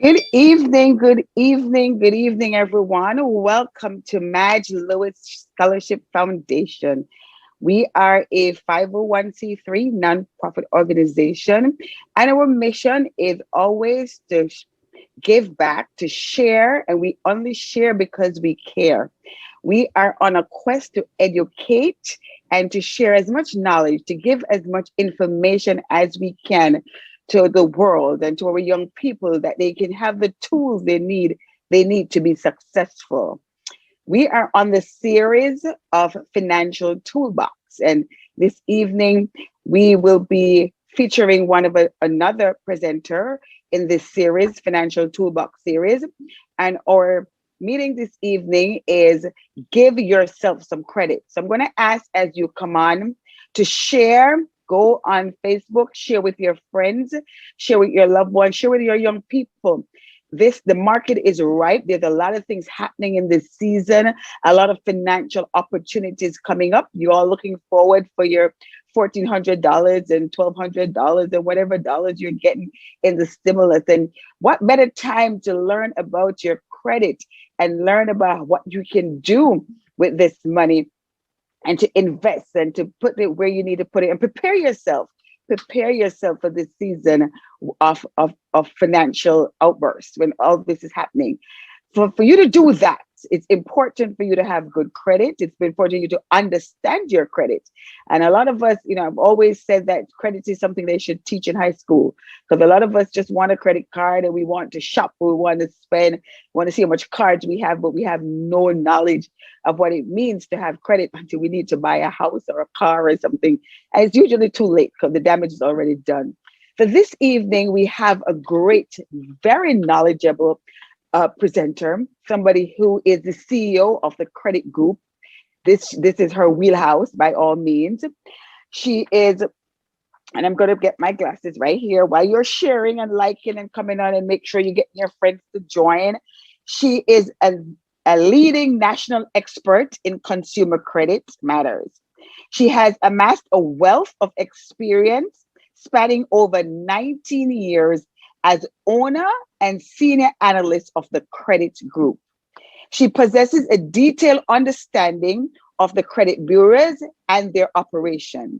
Good evening, everyone. Welcome to Madge Lewis Scholarship Foundation. We are a 501c3 nonprofit organization, and our mission is always to give back, to share, and we only share because we care. We are on a quest to educate and to share as much knowledge, to give as much information as we can to the world and to our young people that they can have the tools they need to be successful. We are on the series of Financial Toolbox, and this evening we will be featuring another presenter in this series, Financial Toolbox series. And our meeting this evening is give yourself some credit. So I'm going to ask as you come on to share. Go on Facebook, share with your friends, share with your loved ones, share with your young people. The market is ripe. There's a lot of things happening in this season, a lot of financial opportunities coming up. You're all looking forward for your $1,400 and $1,200 and whatever dollars you're getting in the stimulus. And what better time to learn about your credit and learn about what you can do with this money and to invest and to put it where you need to put it and prepare yourself for this season of financial outbursts when all this is happening. For you to do that, it's important for you to have good credit. It's important for you to understand your credit. And a lot of us, I've always said that credit is something they should teach in high school, because a lot of us just want a credit card and we want to shop, we want to spend, want to see how much cards we have, but we have no knowledge of what it means to have credit until we need to buy a house or a car or something. And it's usually too late because the damage is already done. For this evening, we have a great, very knowledgeable presenter, somebody who is the CEO of the credit group. This is her wheelhouse by all means. She is, and I'm going to get my glasses right here while you're sharing and liking and coming on, and make sure you get your friends to join. She is a leading national expert in consumer credit matters. She has amassed a wealth of experience spanning over 19 years as owner and senior analyst of the credit group. She possesses a detailed understanding of the credit bureaus and their operations.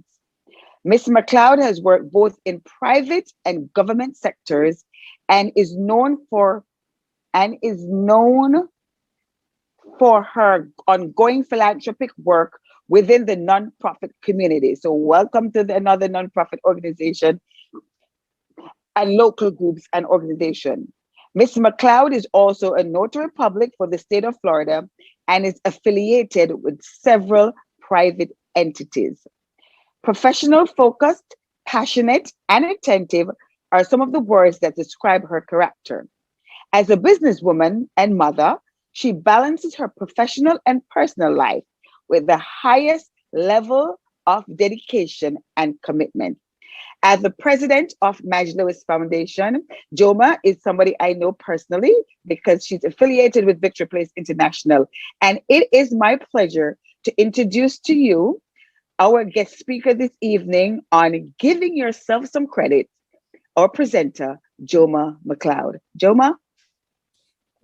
Ms. Mcleod has worked both in private and government sectors and is known for her ongoing philanthropic work within the nonprofit community. So welcome to another nonprofit organization and local groups and organizations. Ms. Mcleod is also a notary public for the state of Florida and is affiliated with several private entities. Professional, focused, passionate, and attentive are some of the words that describe her character. As a businesswoman and mother, she balances her professional and personal life with the highest level of dedication and commitment. As the president of Madge Lewis Foundation, Joma is somebody I know personally because she's affiliated with Victory Place International. And it is my pleasure to introduce to you our guest speaker this evening on giving yourself some credit, our presenter, Joma Mcleod. Joma?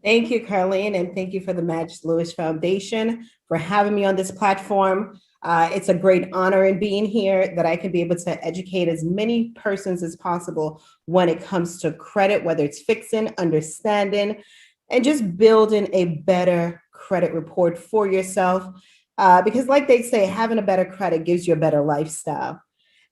Thank you, Carlene, and thank you for the Madge Lewis Foundation for having me on this platform. It's a great honor in being here that I can be able to educate as many persons as possible when it comes to credit, whether it's fixing, understanding, and just building a better credit report for yourself. Because like they say, having a better credit gives you a better lifestyle.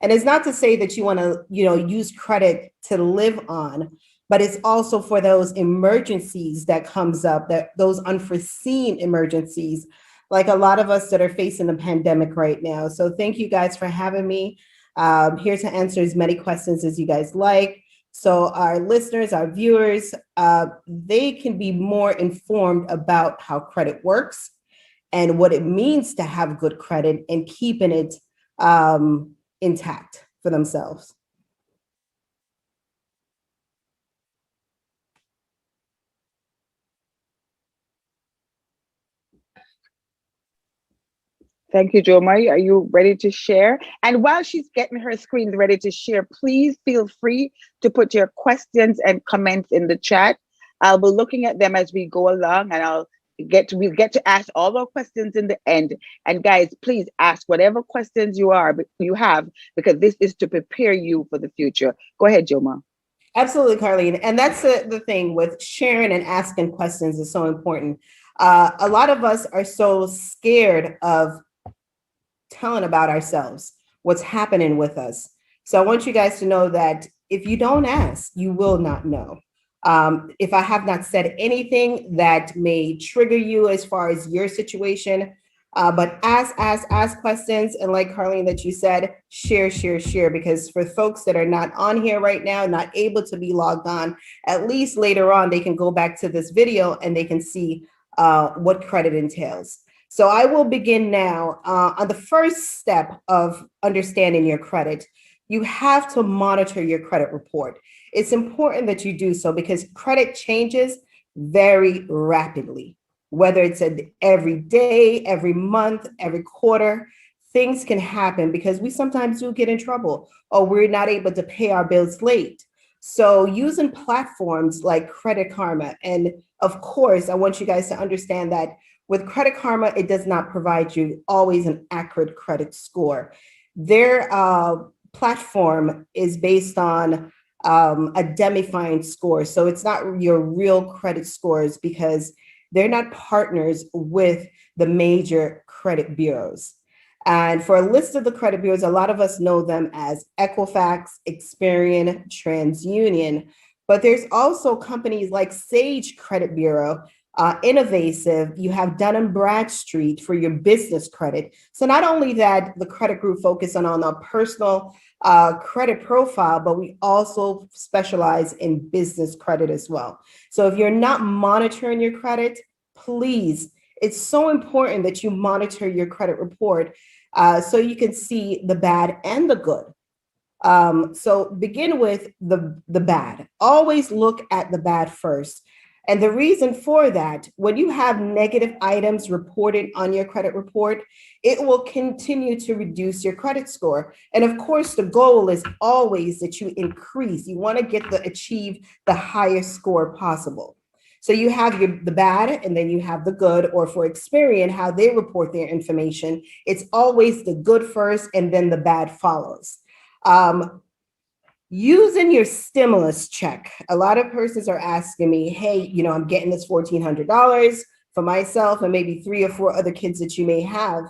And it's not to say that you want to, use credit to live on, but it's also for those emergencies that comes up, those unforeseen emergencies, like a lot of us that are facing the pandemic right now. So thank you guys for having me. Here to answer as many questions as you guys like. So our listeners, our viewers, they can be more informed about how credit works and what it means to have good credit and keeping it intact for themselves. Thank you, Joma. Are you ready to share? And while she's getting her screen ready to share, please feel free to put your questions and comments in the chat. I'll be looking at them as we go along, and we'll get to ask all our questions in the end. And guys, please ask whatever questions you have, because this is to prepare you for the future. Go ahead, Joma. Absolutely, Carlene. And that's the thing with sharing and asking questions is so important. A lot of us are so scared of telling about ourselves, what's happening with us. So I want you guys to know that if you don't ask, you will not know. If I have not said anything that may trigger you as far as your situation, but ask questions. And like Carlene, that you said, share, because for folks that are not on here right now, not able to be logged on, at least later on, they can go back to this video and they can see what credit entails. So I will begin now on the first step of understanding your credit. You have to monitor your credit report. It's important that you do so because credit changes very rapidly, whether it's every day, every month, every quarter. Things can happen because we sometimes do get in trouble or we're not able to pay our bills late. So using platforms like Credit Karma, and of course, I want you guys to understand that with Credit Karma, it does not provide you always an accurate credit score. Their platform is based on a demifying score. So it's not your real credit scores because they're not partners with the major credit bureaus. And for a list of the credit bureaus, a lot of us know them as Equifax, Experian, TransUnion, but there's also companies like Sage Credit Bureau, Innovasive, you have Dun & Bradstreet for your business credit. So not only that, the credit group focus on a personal credit profile, but we also specialize in business credit as well. So if you're not monitoring your credit, please, it's so important that you monitor your credit report so you can see the bad and the good. So begin with the bad. Always look at the bad first. And the reason for that, when you have negative items reported on your credit report, it will continue to reduce your credit score. And of course, the goal is always that you increase. You want to achieve the highest score possible. So you have the bad and then you have the good, or for Experian, how they report their information. It's always the good first and then the bad follows. Using your stimulus check. A lot of persons are asking me, hey, I'm getting this $1,400 for myself and maybe 3 or 4 other kids that you may have.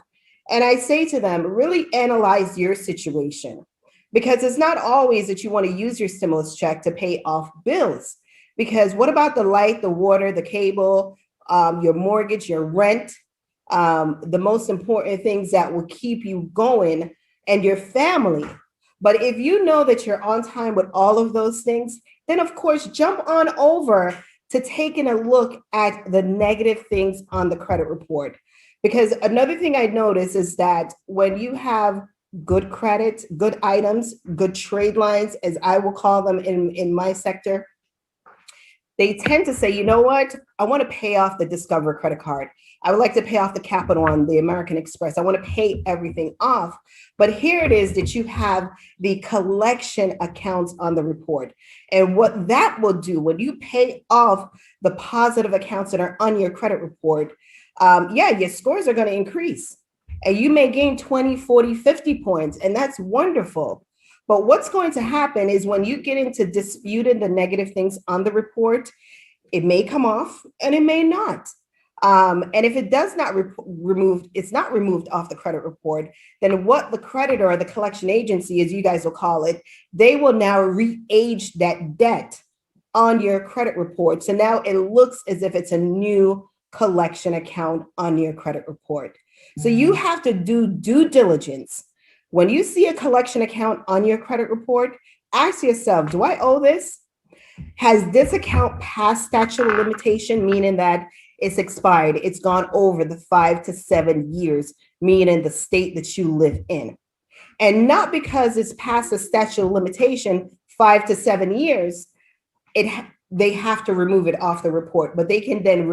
And I say to them, really analyze your situation, because it's not always that you want to use your stimulus check to pay off bills. Because what about the light, the water, the cable, your mortgage, your rent, the most important things that will keep you going, and your family. But if you know that you're on time with all of those things, then of course, jump on over to taking a look at the negative things on the credit report. Because another thing I notice is that when you have good credit, good items, good trade lines, as I will call them in my sector, they tend to say, you know what, I want to pay off the Discover credit card. I would like to pay off the Capital One, the American Express. I want to pay everything off. But here it is that you have the collection accounts on the report. And what that will do when you pay off the positive accounts that are on your credit report, your scores are going to increase. And you may gain 20, 40, 50 points. And that's wonderful. But what's going to happen is when you get into disputing the negative things on the report, it may come off and it may not. And if it does not it's not removed off the credit report, then what the creditor or the collection agency, as you guys will call it, they will now re-age that debt on your credit report. So now it looks as if it's a new collection account on your credit report. So you have to do due diligence. When you see a collection account on your credit report, ask yourself, do I owe this? Has this account passed statute of limitation, meaning that it's expired? It's gone over the 5 to 7 years, meaning the state that you live in. And not because it's past the statute of limitation, 5 to 7 years, they have to remove it off the report, but they can then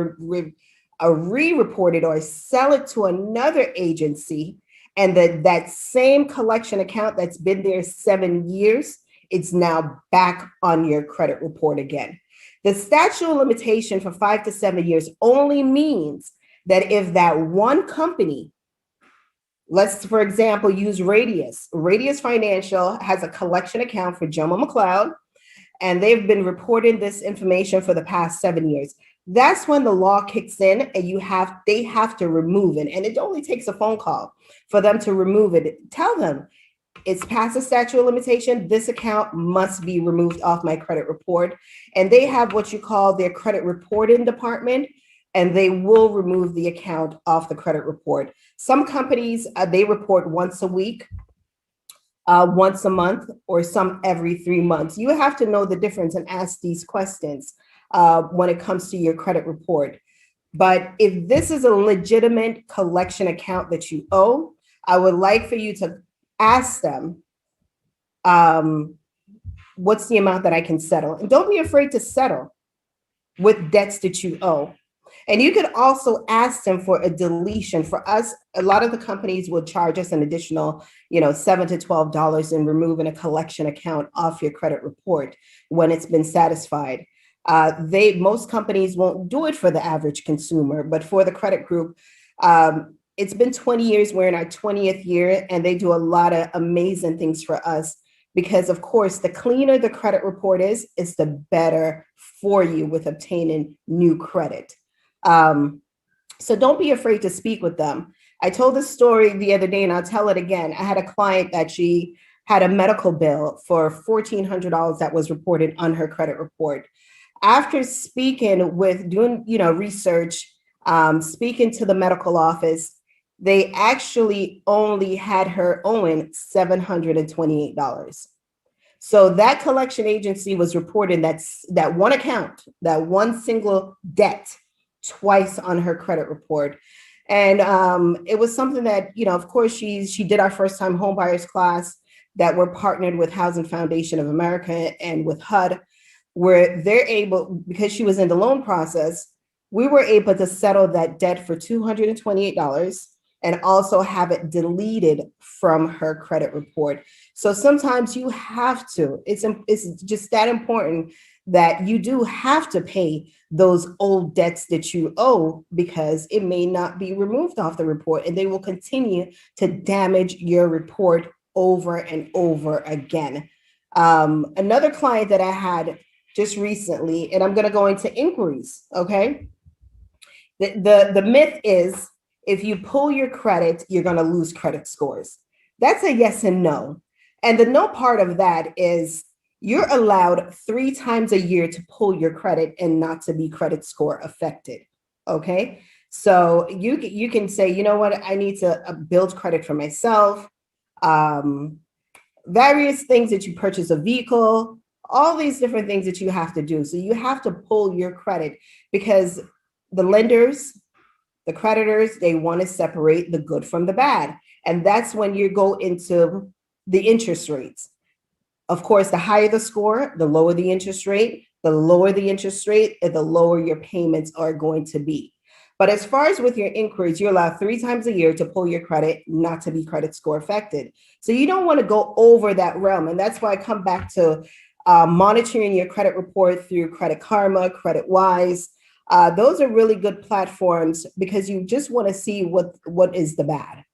re-report it or sell it to another agency. And that same collection account that's been there 7 years, it's now back on your credit report again. The statute of limitation for 5 to 7 years only means that if that one company, let's, for example, use Radius. Radius Financial has a collection account for Joma Mcleod, and they've been reporting this information for the past 7 years. That's when the law kicks in and they have to remove it. And it only takes a phone call for them to remove it. Tell them it's past the statute of limitation. This account must be removed off my credit report. And they have what you call their credit reporting department, and they will remove the account off the credit report. Some companies, they report once a week, once a month, or some every 3 months. You have to know the difference and ask these questions when it comes to your credit report. But if this is a legitimate collection account that you owe, I would like for you to ask them, what's the amount that I can settle? And don't be afraid to settle with debts that you owe. And you could also ask them for a deletion. For us, a lot of the companies will charge us an additional, $7 to $12 in removing a collection account off your credit report when it's been satisfied. Most companies won't do it for the average consumer, but for the credit group, it's been 20 years. We're in our 20th year, and they do a lot of amazing things for us because, of course, the cleaner the credit report is the better for you with obtaining new credit. So don't be afraid to speak with them. I told this story the other day, and I'll tell it again. I had a client that she had a medical bill for $1,400 that was reported on her credit report. After speaking with doing, research, speaking to the medical office, they actually only had her owing $728. So that collection agency was reporting that one account, that one single debt, twice on her credit report. And it was something that, of course, she did our first time home buyers class that we're partnered with Housing Foundation of America and with HUD, where they're able, because she was in the loan process, we were able to settle that debt for $228 and also have it deleted from her credit report. So sometimes you have to, it's just that important that you do have to pay those old debts that you owe, because it may not be removed off the report and they will continue to damage your report over and over again. Another client that I had just recently, and I'm going to go into inquiries, okay? The myth is if you pull your credit, you're going to lose credit scores. That's a yes and no. And the no part of that is you're allowed 3 times a year to pull your credit and not to be credit score affected, okay? So you can say, you know what, I need to build credit for myself, various things that you purchase a vehicle, all these different things that you have to do. So you have to pull your credit because the lenders, the creditors, they want to separate the good from the bad. And that's when you go into the interest rates. Of course, the higher the score, the lower the interest rate. The lower the interest rate, the lower your payments are going to be. But as far as with your inquiries, you're allowed 3 times a year to pull your credit, not to be credit score affected. So you don't want to go over that realm. And that's why I come back to monitoring your credit report through Credit Karma, Credit Wise. Those are really good platforms because you just want to see what is the bad,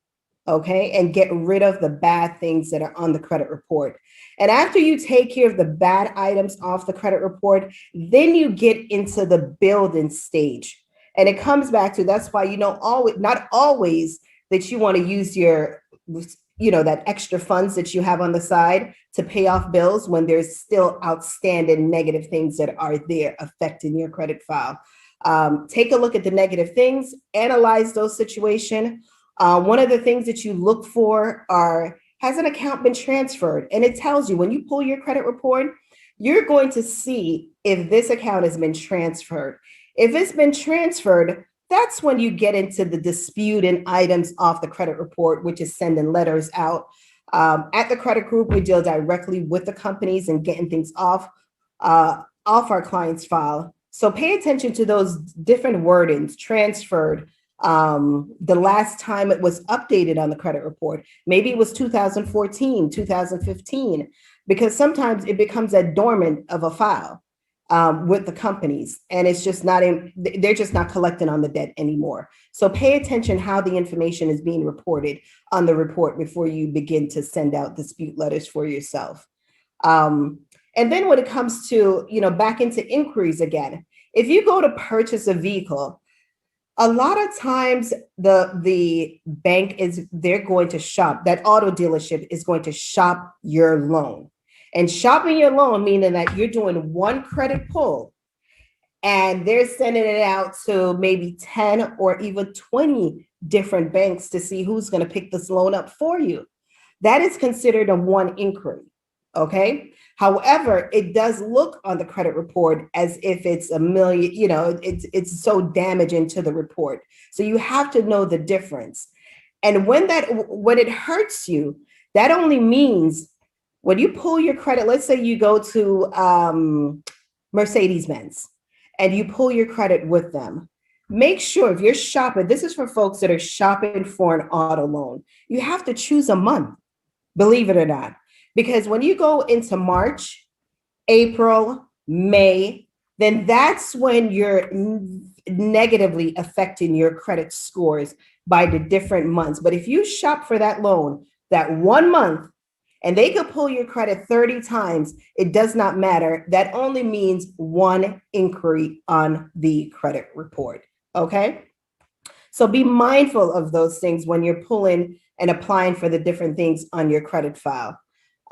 okay? And get rid of the bad things that are on the credit report. And after you take care of the bad items off the credit report, then you get into the building stage. And it comes back to, that's why, not always that you want to use your, that extra funds that you have on the side to pay off bills when there's still outstanding negative things that are there affecting your credit file. Take a look at the negative things, analyze those situations. One of the things that you look for are, has an account been transferred? And it tells you when you pull your credit report, you're going to see if this account has been transferred. If it's been transferred, that's when you get into the disputing items off the credit report, which is sending letters out. At the credit group, we deal directly with the companies and getting things off our client's file. So pay attention to those different wordings, transferred, the last time it was updated on the credit report. Maybe it was 2014, 2015, because sometimes it becomes a dormant of a file. with the companies, and it's just not they're just not collecting on the debt anymore. So pay attention how the information is being reported on the report before you begin to send out dispute letters for yourself. And then when it comes to, back into inquiries again, if you go to purchase a vehicle, a lot of times the bank they're going to shop, that auto dealership is going to shop your loan. And shopping your loan, meaning that you're doing one credit pull and they're sending it out to maybe 10 or even 20 different banks to see who's going to pick this loan up for you. That is considered a one inquiry. Okay. However, it does look on the credit report as if it's a million, it's so damaging to the report. So you have to know the difference. And when it hurts you, that only means when you pull your credit, let's say you go to Mercedes-Benz and you pull your credit with them. Make sure if you're shopping, this is for folks that are shopping for an auto loan, you have to choose a month, believe it or not. Because when you go into March, April, May, then that's when you're negatively affecting your credit scores by the different months. But if you shop for that loan that 1 month and they could pull your credit 30 times, it does not matter. That only means one inquiry on the credit report. Okay. So be mindful of those things when you're pulling and applying for the different things on your credit file.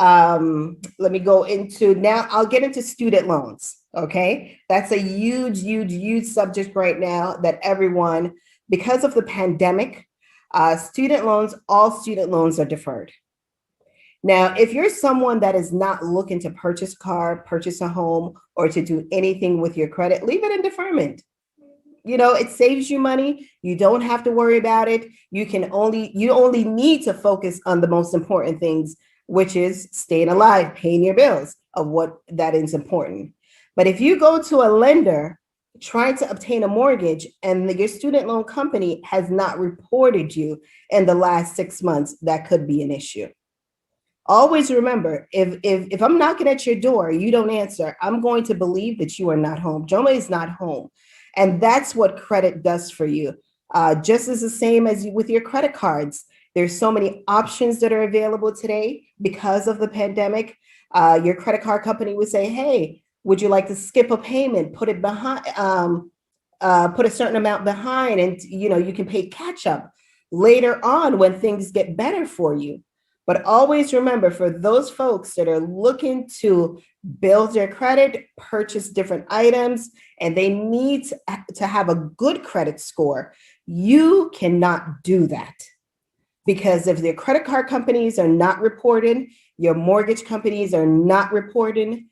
Let me go into now, I'll get into student loans. Okay. That's a huge subject right now that everyone, because of the pandemic, all student loans are deferred. Now, if you're someone that is not looking to purchase a car, purchase a home, or to do anything with your credit, leave it in deferment. It saves you money. You don't have to worry about it. You only need to focus on the most important things, which is staying alive, paying your bills, of what that is important. But if you go to a lender trying to obtain a mortgage and your student loan company has not reported you in the last 6 months, that could be an issue. Always remember, if I'm knocking at your door, you don't answer, I'm going to believe that you are not home. Joma is not home. And that's what credit does for you. Just as the same as with your credit cards. There's so many options that are available today because of the pandemic. Your credit card company would say, hey, would you like to skip a payment, put it behind, put a certain amount behind, and you can pay catch up later on when things get better for you. But always remember, for those folks that are looking to build their credit, purchase different items, and they need to have a good credit score, you cannot do that. Because if their credit card companies are not reporting, your mortgage companies are not reporting,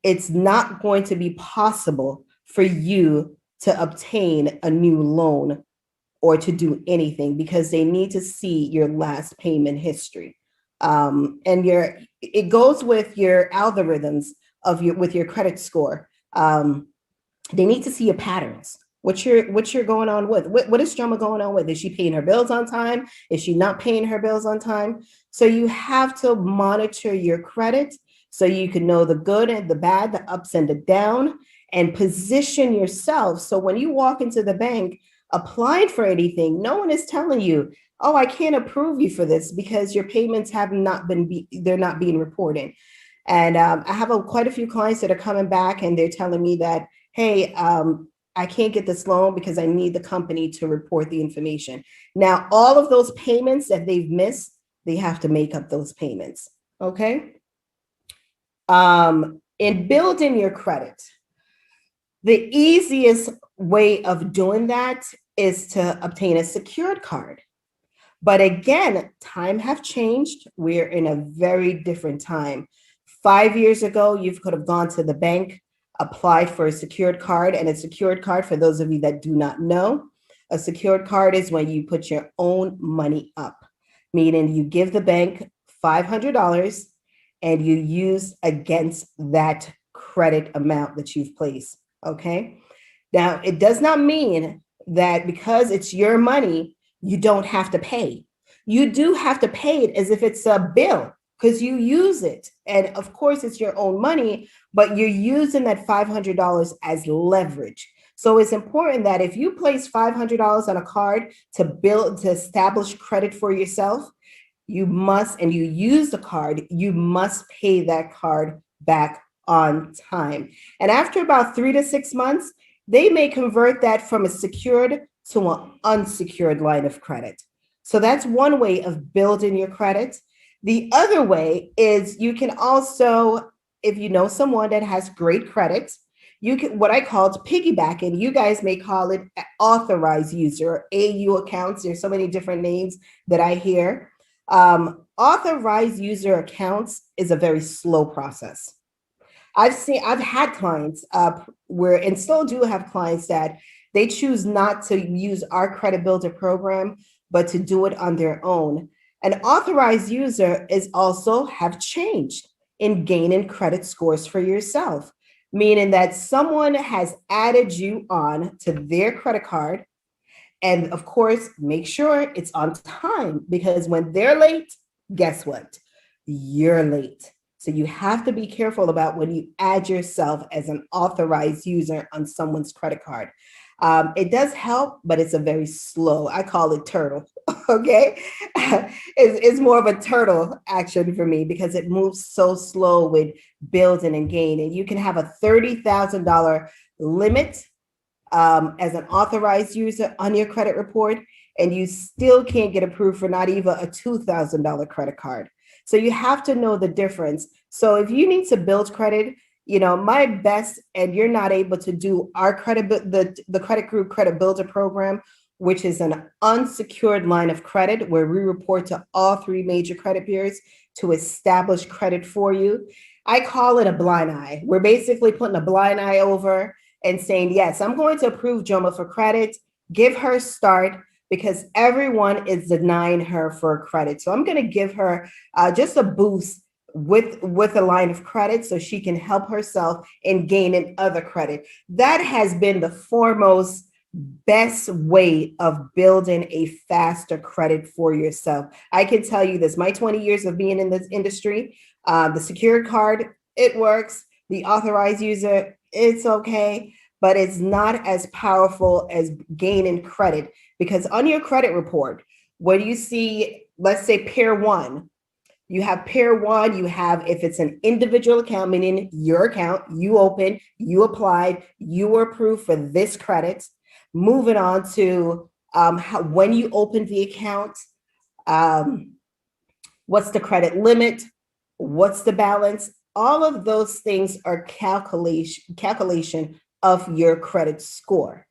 it's not going to be possible for you to obtain a new loan or to do anything, because they need to see your last payment history. And it goes with your algorithms with your credit score. They need to see your patterns. What you're going on with. What is Joma going on with? Is she paying her bills on time? Is she not paying her bills on time? So you have to monitor your credit so you can know the good and the bad, the ups and the down, and position yourself. So when you walk into the bank applying for anything, no one is telling you, oh, I can't approve you for this because your payments have not been, they're not being reported. And I have quite a few clients that are coming back and they're telling me that, hey, I can't get this loan because I need the company to report the information. Now, all of those payments that they've missed, they have to make up those payments, okay? In building your credit, the easiest way of doing that is to obtain a secured card. But again, time have changed. We're in a very different time. 5 years ago, you could have gone to the bank, applied for a secured card. And a secured card, for those of you that do not know, a secured card is when you put your own money up, meaning you give the bank $500 and you use against that credit amount that you've placed, okay? Now, it does not mean that because it's your money, you don't have to pay. You do have to pay it as if it's a bill. because you use it. And of course, it's your own money, but you're using that $500 as leverage. So it's important that if you place $500 on a card to establish credit for yourself, you must, and you use the card, you must pay that card back on time. And after about 3 to 6 months, they may convert that from a secured to an unsecured line of credit. So that's one way of building your credit. The other way is you can also, if you know someone that has great credit, you can, what I called piggyback, and you guys may call it authorized user, AU accounts. There's so many different names that I hear. Authorized user accounts is a very slow process. I've had clients where, and still do have clients that they choose not to use our credit builder program, but to do it on their own. An authorized user is also have changed in gaining credit scores for yourself, meaning that someone has added you on to their credit card. And of course, make sure it's on time, because when they're late, guess what? You're late. So you have to be careful about when you add yourself as an authorized user on someone's credit card. It does help, but it's a very slow, I call it turtle, okay? It's more of a turtle action for me because it moves so slow with building and gaining. You can have a $30,000 limit as an authorized user on your credit report, and you still can't get approved for not even a $2,000 credit card. So you have to know the difference. So if you need to build credit, my best, and you're not able to do our the credit group credit builder program, which is an unsecured line of credit where we report to all 3 major credit bureaus to establish credit for you. I call it a blind eye. We're basically putting a blind eye over and saying, yes, I'm going to approve Joma for credit, give her a start, because everyone is denying her for credit. So I'm going to give her just a boost with a line of credit so she can help herself in gaining other credit. That has been the foremost best way of building a faster credit for yourself. I can tell you this, my 20 years of being in this industry, the secured card, it works. The authorized user, it's okay, but it's not as powerful as gaining credit, because on your credit report, when you see, let's say pair one, you have pair one, you have, if it's an individual account, meaning your account, you opened, you applied, you were approved for this credit. Moving on to when you opened the account, what's the credit limit, what's the balance, all of those things are calculation of your credit score,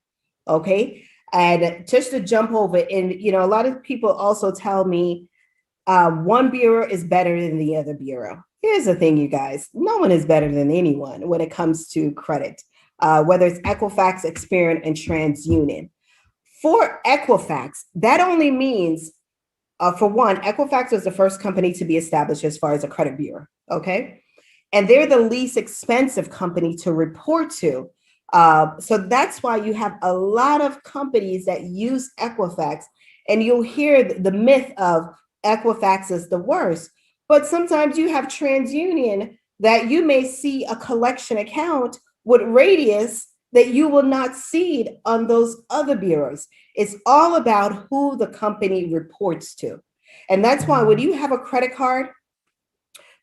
okay? And just to jump over, and a lot of people also tell me one bureau is better than the other bureau. Here's the thing, you guys, no one is better than anyone when it comes to credit, whether it's Equifax, Experian, and TransUnion. For Equifax, that only means, for one, Equifax was the first company to be established as far as a credit bureau, okay? And they're the least expensive company to report to. So that's why you have a lot of companies that use Equifax, and you'll hear the myth of Equifax is the worst. But sometimes you have TransUnion that you may see a collection account with radius that you will not see on those other bureaus. It's all about who the company reports to. And that's why when you have a credit card,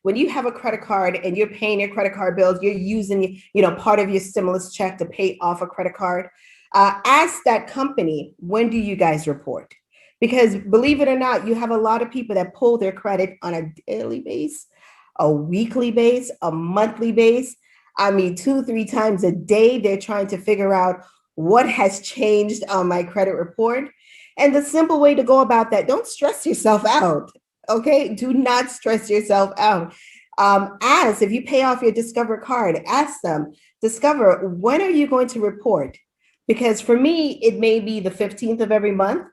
and you're paying your credit card bills, you're using, part of your stimulus check to pay off a credit card, ask that company, when do you guys report? Because believe it or not, you have a lot of people that pull their credit on a daily base, a weekly base, a monthly base. I mean, 2-3 times a day, they're trying to figure out what has changed on my credit report. And the simple way to go about that, don't stress yourself out. Okay, do not stress yourself out. If you pay off your Discover card, ask them, Discover, when are you going to report? Because for me, it may be the 15th of every month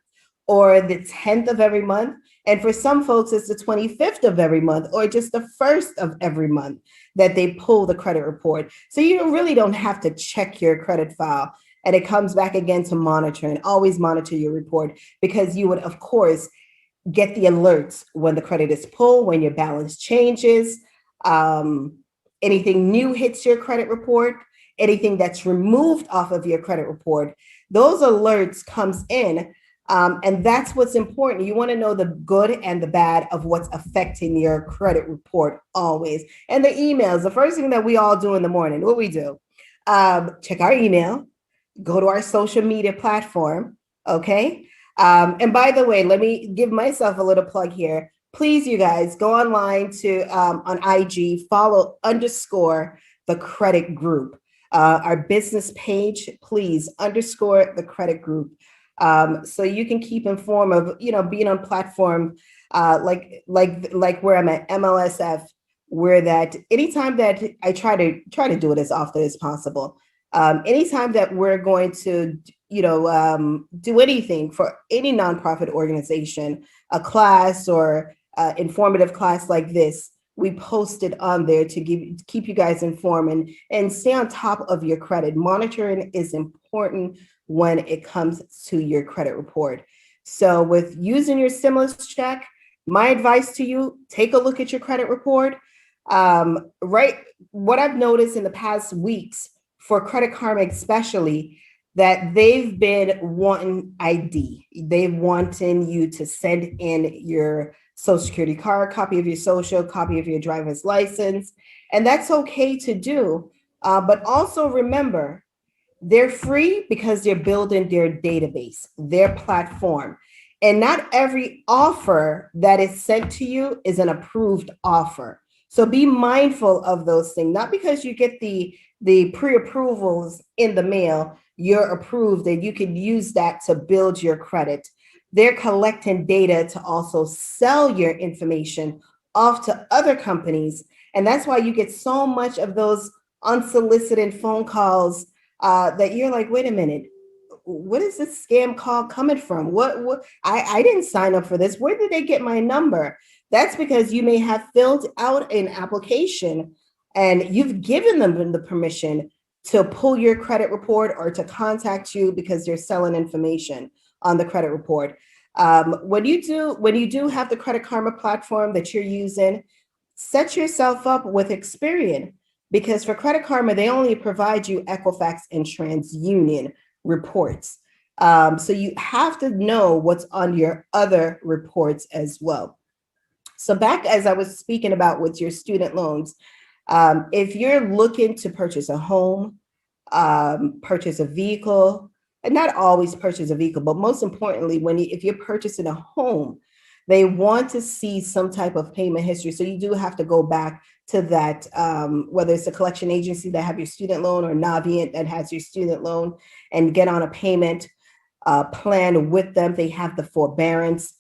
or the 10th of every month. And for some folks, it's the 25th of every month or just the 1st of every month that they pull the credit report. So you really don't have to check your credit file. And it comes back again to monitoring. Always monitor your report, because you would, of course, get the alerts when the credit is pulled, when your balance changes, anything new hits your credit report, anything that's removed off of your credit report. Those alerts comes in, and that's what's important. You want to know the good and the bad of what's affecting your credit report always. And the emails, the first thing that we all do in the morning, what we do, check our email, go to our social media platform, okay? And by the way, let me give myself a little plug here. Please, you guys, go online to on IG, follow _ the credit group. Our business page, please _ the credit group. So you can keep informed of, being on platform like where I'm at MLSF, where that anytime that I try to do it as often as possible. Anytime that we're going to, do anything for any nonprofit organization, a class or informative class like this, we post it on there to keep you guys informed and stay on top of your credit. Monitoring is important when it comes to your credit report. So with using your stimulus check, my advice to you, take a look at your credit report. Right, what I've noticed in the past weeks for Credit Karma especially, that they've been wanting ID. They've wanting you to send in your social security card, copy of your social, copy of your driver's license. And that's okay to do. But also remember, they're free because they're building their database, their platform. And not every offer that is sent to you is an approved offer. So be mindful of those things, not because you get the pre-approvals in the mail, you're approved and you can use that to build your credit. They're collecting data to also sell your information off to other companies. And that's why you get so much of those unsolicited phone calls that you're like, wait a minute, what is this scam call coming from? What I didn't sign up for this. Where did they get my number? That's because you may have filled out an application and you've given them the permission to pull your credit report or to contact you because they're selling information on the credit report. When you do have the Credit Karma platform that you're using, set yourself up with Experian, because for Credit Karma, they only provide you Equifax and TransUnion reports. So you have to know what's on your other reports as well. So back as I was speaking about with your student loans, if you're looking to purchase a home, purchase a vehicle, and not always purchase a vehicle, but most importantly, if you're purchasing a home, they want to see some type of payment history. So you do have to go back to that, whether it's a collection agency that have your student loan or Navient that has your student loan, and get on a payment plan with them. They have the forbearance,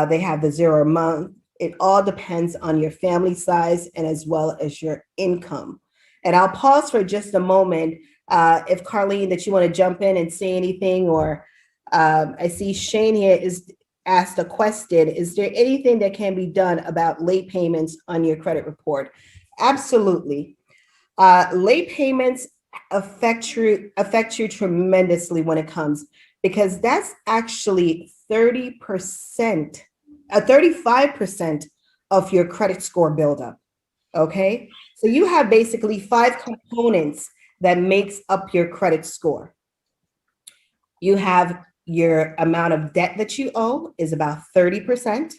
they have the 0 month. It all depends on your family size and as well as your income. And I'll pause for just a moment. If Carlene, that you want to jump in and say anything, or I see Shane here is asked a question. Is there anything that can be done about late payments on your credit report? Absolutely. Late payments affect you tremendously when it comes, because that's actually 35% of your credit score buildup. Okay, so you have basically 5 components that makes up your credit score. You have your amount of debt that you owe is about 30%.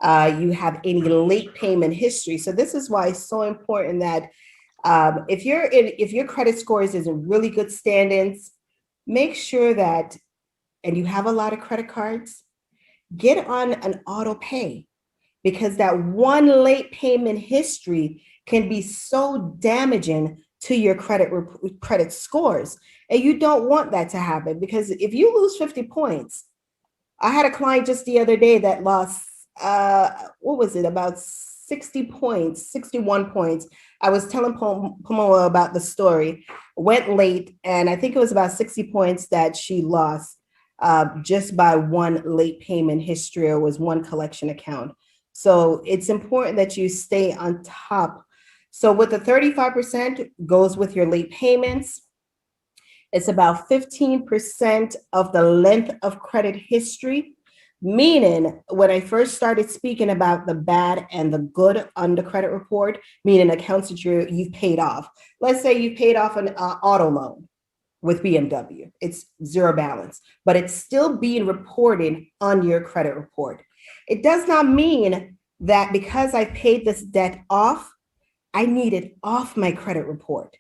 You have any late payment history. So this is why it's so important that if your credit scores is in really good standings, make sure that, and you have a lot of credit cards, get on an auto pay, because that one late payment history can be so damaging to your credit scores. And you don't want that to happen, because if you lose 50 points, I had a client just the other day that lost, about 60 points, 61 points. I was telling Pomoa about the story, went late, and I think it was about 60 points that she lost just by one late payment history, or was one collection account. So it's important that you stay on top. So with the 35% goes with your late payments. It's about 15% of the length of credit history. Meaning, when I first started speaking about the bad and the good on the credit report, meaning accounts that you've paid off. Let's say you paid off an auto loan with BMW. It's zero balance, but it's still being reported on your credit report. It does not mean that because I paid this debt off, I need it off my credit report.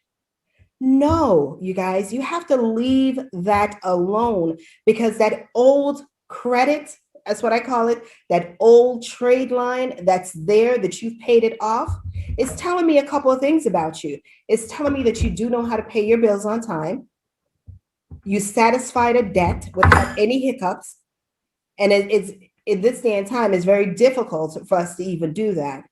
No, you guys, you have to leave that alone, because that old credit, that's what I call it, that old trade line that's there that you've paid it off, it's telling me a couple of things about you. It's telling me that you do know how to pay your bills on time. You satisfied a debt without any hiccups. And it's in this day and time, it's very difficult for us to even do that.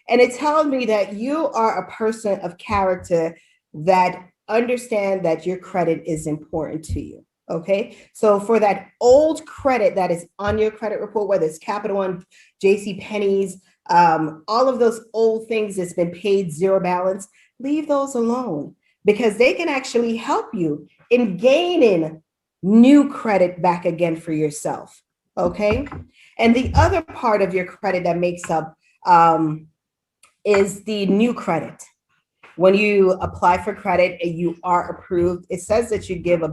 And it tells me that you are a person of character that understand that your credit is important to you. Okay. So for that old credit that is on your credit report, whether it's Capital One, JC Penney's, all of those old things that's been paid zero balance, leave those alone, because they can actually help you in gaining new credit back again for yourself. Okay. And the other part of your credit that makes up is the new credit. When you apply for credit and you are approved, it says that you give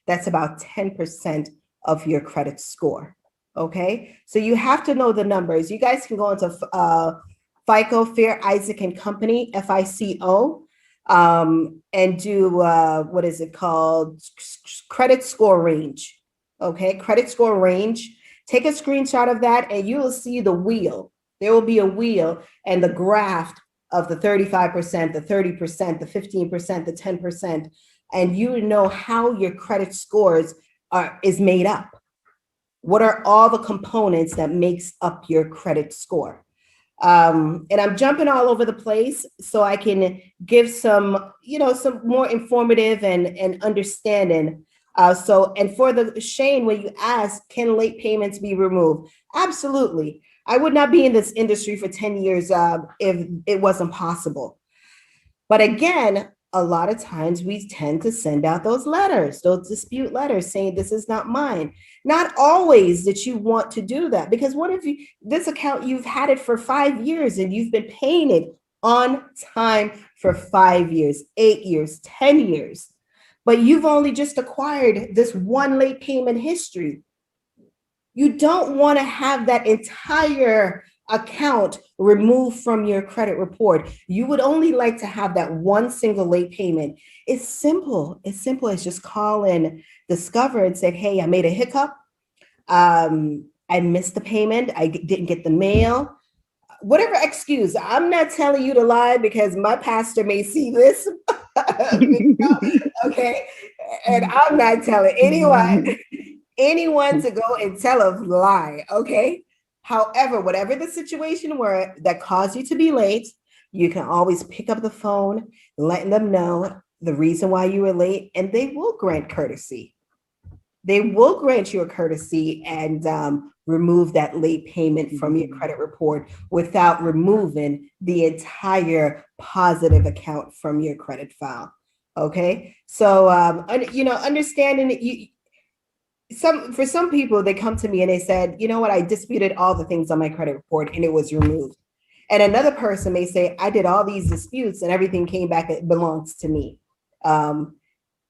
that's about 10% of your credit score. Okay. So you have to know the numbers. You guys can go into FICO, Fair Isaac and Company, FICO, and do what is it called? Credit score range. Okay. Credit score range. Take a screenshot of that and you will see the wheel. There will be a wheel and the graph of the 35%, the 30%, the 15%, the 10%, and you know how your credit scores is made up. What are all the components that makes up your credit score? And I'm jumping all over the place so I can give some, some more informative and understanding. And for the Shane, when you ask, can late payments be removed? Absolutely. I would not be in this industry for 10 years if it wasn't possible. But again, a lot of times we tend to send out those letters, those dispute letters saying this is not mine. Not always that you want to do that, because what if this account, you've had it for 5 years and you've been paying it on time for 5 years, 8 years, 10 years, but you've only just acquired this one late payment history. You don't want to have that entire account removed from your credit report. You would only like to have that one single late payment. It's simple. It's simple as just call in Discover and say, hey, I made a hiccup. I missed the payment. I didn't get the mail. Whatever excuse. I'm not telling you to lie because my pastor may see this. Okay. And I'm not telling anyone to go and tell a lie. Okay. However, whatever the situation were that caused you to be late, you can always pick up the phone, letting them know the reason why you were late, and they will grant courtesy. They will grant you a courtesy and remove that late payment from your credit report without removing the entire positive account from your credit file. Okay. So, understanding that for some people, they come to me and they said, you know what, I disputed all the things on my credit report and it was removed. And another person may say, I did all these disputes and everything came back, it belongs to me. And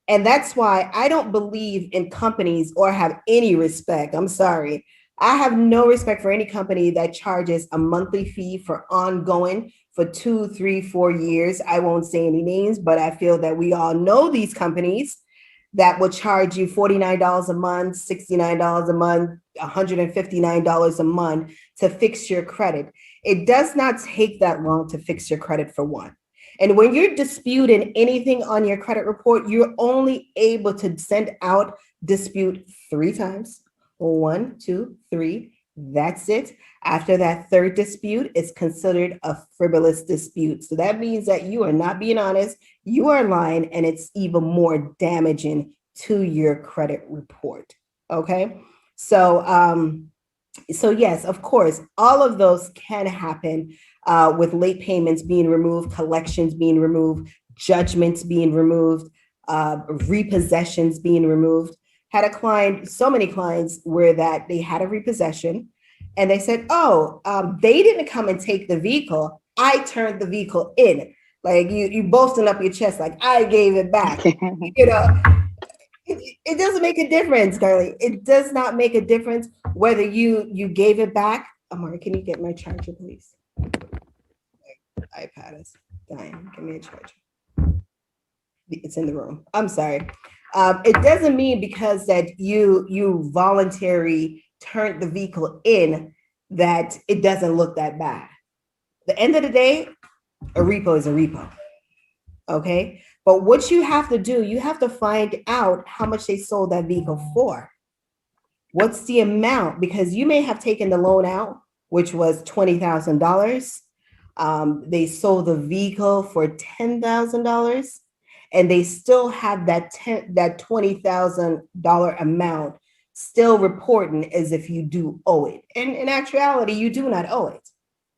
that's why I don't believe in companies or have any respect. I'm sorry. I have no respect for any company that charges a monthly fee for ongoing for 2, 3, 4 years. I won't say any names, but I feel that we all know these companies that will charge you $49 a month, $69 a month, $159 a month to fix your credit. It does not take that long to fix your credit, for one. And when you're disputing anything on your credit report, you're only able to send out dispute 3 times. 1, 2, 3. That's it. After that third dispute, it's considered a frivolous dispute. So that means that you are not being honest, you are lying, and it's even more damaging to your credit report. Okay. So, yes, of course, all of those can happen with late payments being removed, collections being removed, judgments being removed, repossessions being removed. Had a client, so many clients where that they had a repossession and they said, oh, they didn't come and take the vehicle. I turned the vehicle in. Like you boasting up your chest, like I gave it back. You know, it doesn't make a difference, Carly. It does not make a difference whether you gave it back. Amari, can you get my charger, please? iPad is dying. Give me a charger. It's in the room. I'm sorry. It doesn't mean because that you voluntarily turned the vehicle in that it doesn't look that bad. The end of the day, a repo is a repo. Okay. But what you have to do, you have to find out how much they sold that vehicle for. What's the amount? Because you may have taken the loan out, which was $20,000. They sold the vehicle for $10,000, and they still have that $20,000 amount still reporting as if you do owe it. And in actuality, you do not owe it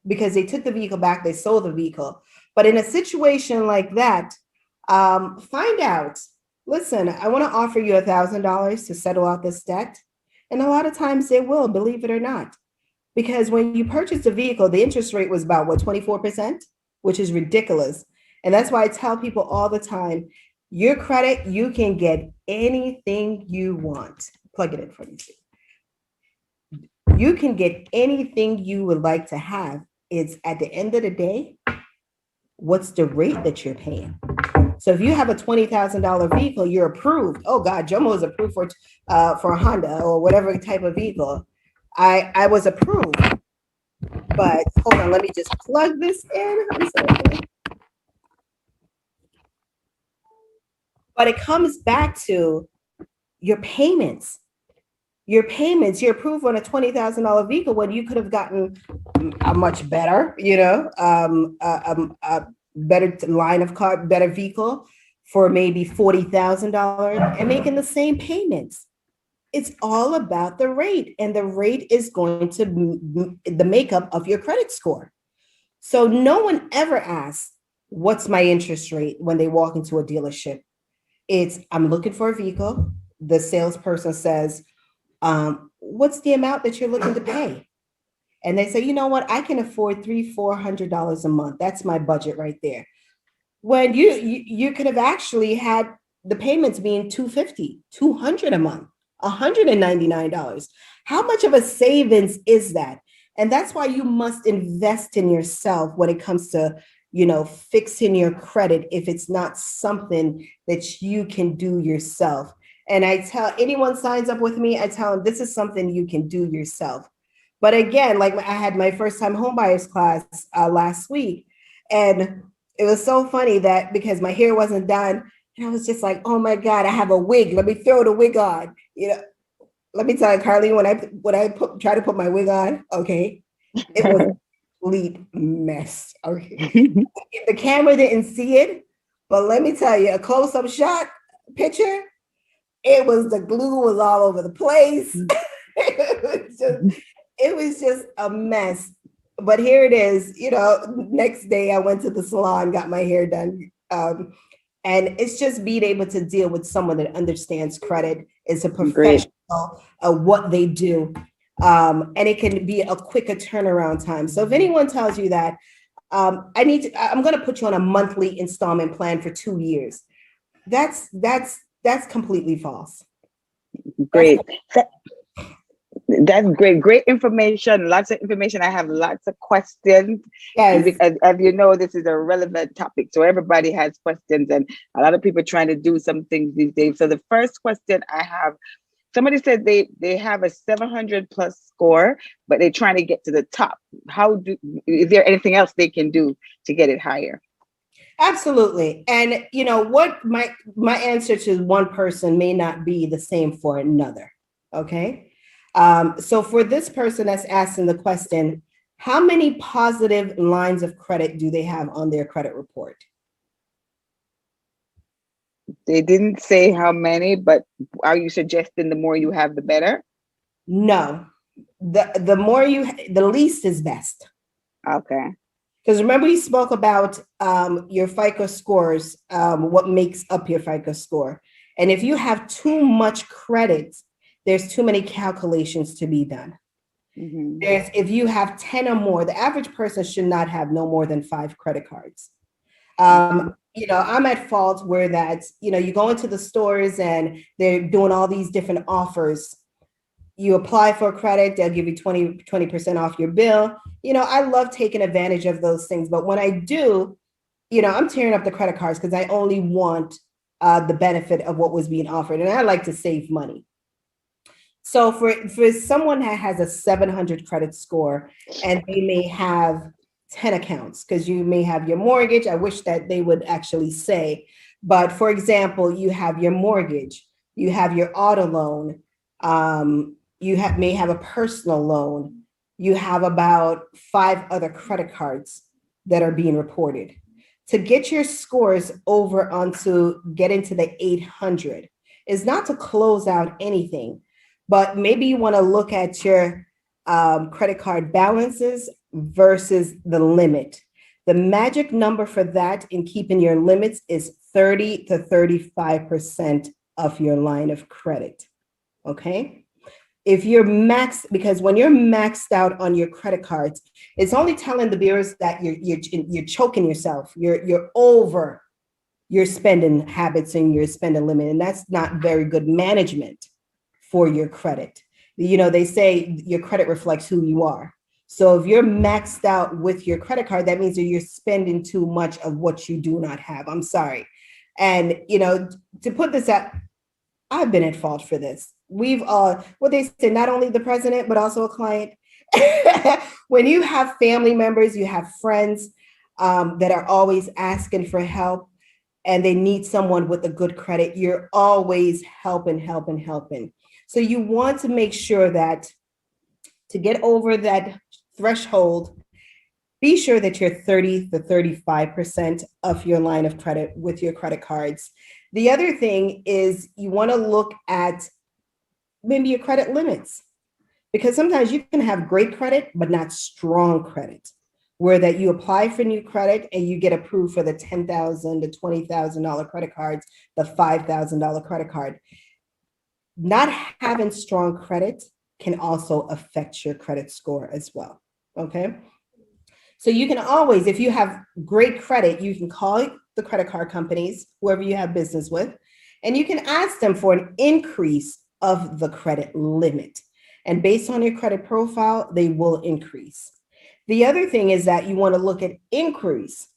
because they took the vehicle back, they sold the vehicle. But in a situation like that, find out, listen, I want to offer you $1,000 to settle out this debt. And a lot of times they will, believe it or not. Because when you purchased a vehicle, the interest rate was about, 24%, which is ridiculous. And that's why I tell people all the time, your credit, you can get anything you want. Plug it in for me. You can get anything you would like to have. It's at the end of the day, what's the rate that you're paying? So if you have a $20,000 vehicle, you're approved. Oh God, Joma was approved for a Honda or whatever type of vehicle. I was approved, but hold on, let me just plug this in. But it comes back to your payments. Your payments, you're approved on a $20,000 vehicle when you could have gotten a much better, a better line of car, better vehicle for maybe $40,000 and making the same payments. It's all about the rate, and the rate is going to be the makeup of your credit score. So no one ever asks, what's my interest rate when they walk into a dealership? It's, I'm looking for a vehicle. The salesperson says, what's the amount that you're looking to pay? And they say, you know what, I can afford $300-400 a month. That's my budget right there. When you could have actually had the payments being $250, $200 a month, $199. How much of a savings is that? And that's why you must invest in yourself when it comes to, fixing your credit if it's not something that you can do yourself. And I tell anyone signs up with me, I tell them this is something you can do yourself. But again, like I had my first time homebuyers class last week, and it was so funny that because my hair wasn't done, and I was just like, oh my God, I have a wig. Let me throw the wig on. Let me tell you, Carly, when I try to put my wig on, okay, it was a complete mess. Okay, the camera didn't see it, but let me tell you, a close-up shot picture, it was the glue was all over the place. It was just a mess. But here it is, next day I went to the salon, got my hair done. And it's just being able to deal with someone that understands credit, is a professional of what they do. And it can be a quicker turnaround time. So if anyone tells you that, I'm going to put you on a monthly installment plan for 2 years. That's completely false. Great. That's great. Great information. Lots of information. I have lots of questions. Yes. As you know, this is a relevant topic. So everybody has questions, and a lot of people are trying to do some things these days. So the first question I have, somebody said they have a 700 plus score, but they're trying to get to the top. Is there anything else they can do to get it higher? Absolutely. And what my answer to one person may not be the same for another. Okay. So for this person that's asking the question, how many positive lines of credit do they have on their credit report? They didn't say how many, but are you suggesting the more you have, the better? No, the more the least is best. Okay. Because remember, we spoke about your FICO scores, what makes up your FICO score. And if you have too much credit, there's too many calculations to be done. Mm-hmm. If you have 10 or more, the average person should not have no more than 5 credit cards. Mm-hmm. I'm at fault where that's, you go into the stores and they're doing all these different offers. You apply for credit, they'll give you 20% off your bill. I love taking advantage of those things. But when I do, I'm tearing up the credit cards because I only want the benefit of what was being offered. And I like to save money. So for someone that has a 700 credit score and they may have 10 accounts, because you may have your mortgage. I wish that they would actually say, but for example, you have your mortgage, you have your auto loan, may have a personal loan, you have about 5 other credit cards that are being reported. To get your scores over onto get into the 800 is not to close out anything, but maybe you want to look at your credit card balances versus the limit. The magic number for that in keeping your limits is 30 to 35% of your line of credit. Okay. If you're maxed, because when you're maxed out on your credit cards, it's only telling the bureaus that you're choking yourself. You're over your spending habits and your spending limit, and that's not very good management for your credit. They say your credit reflects who you are. So if you're maxed out with your credit card, that means that you're spending too much of what you do not have. I'm sorry. And, to put this out, I've been at fault for this. We've what they say, not only the president, but also a client. When you have family members, you have friends that are always asking for help and they need someone with a good credit, you're always helping. So you want to make sure that to get over that threshold, be sure that you're 30 to 35% of your line of credit with your credit cards. The other thing is you want to look at maybe your credit limits, because sometimes you can have great credit, but not strong credit, where that you apply for new credit and you get approved for the $10,000 to $20,000 credit cards, the $5,000 credit card. Not having strong credit can also affect your credit score as well. Okay. So you can always, if you have great credit, you can call the credit card companies, whoever you have business with, and you can ask them for an increase of the credit limit. And based on your credit profile, they will increase. The other thing is that you want to look at inquiries.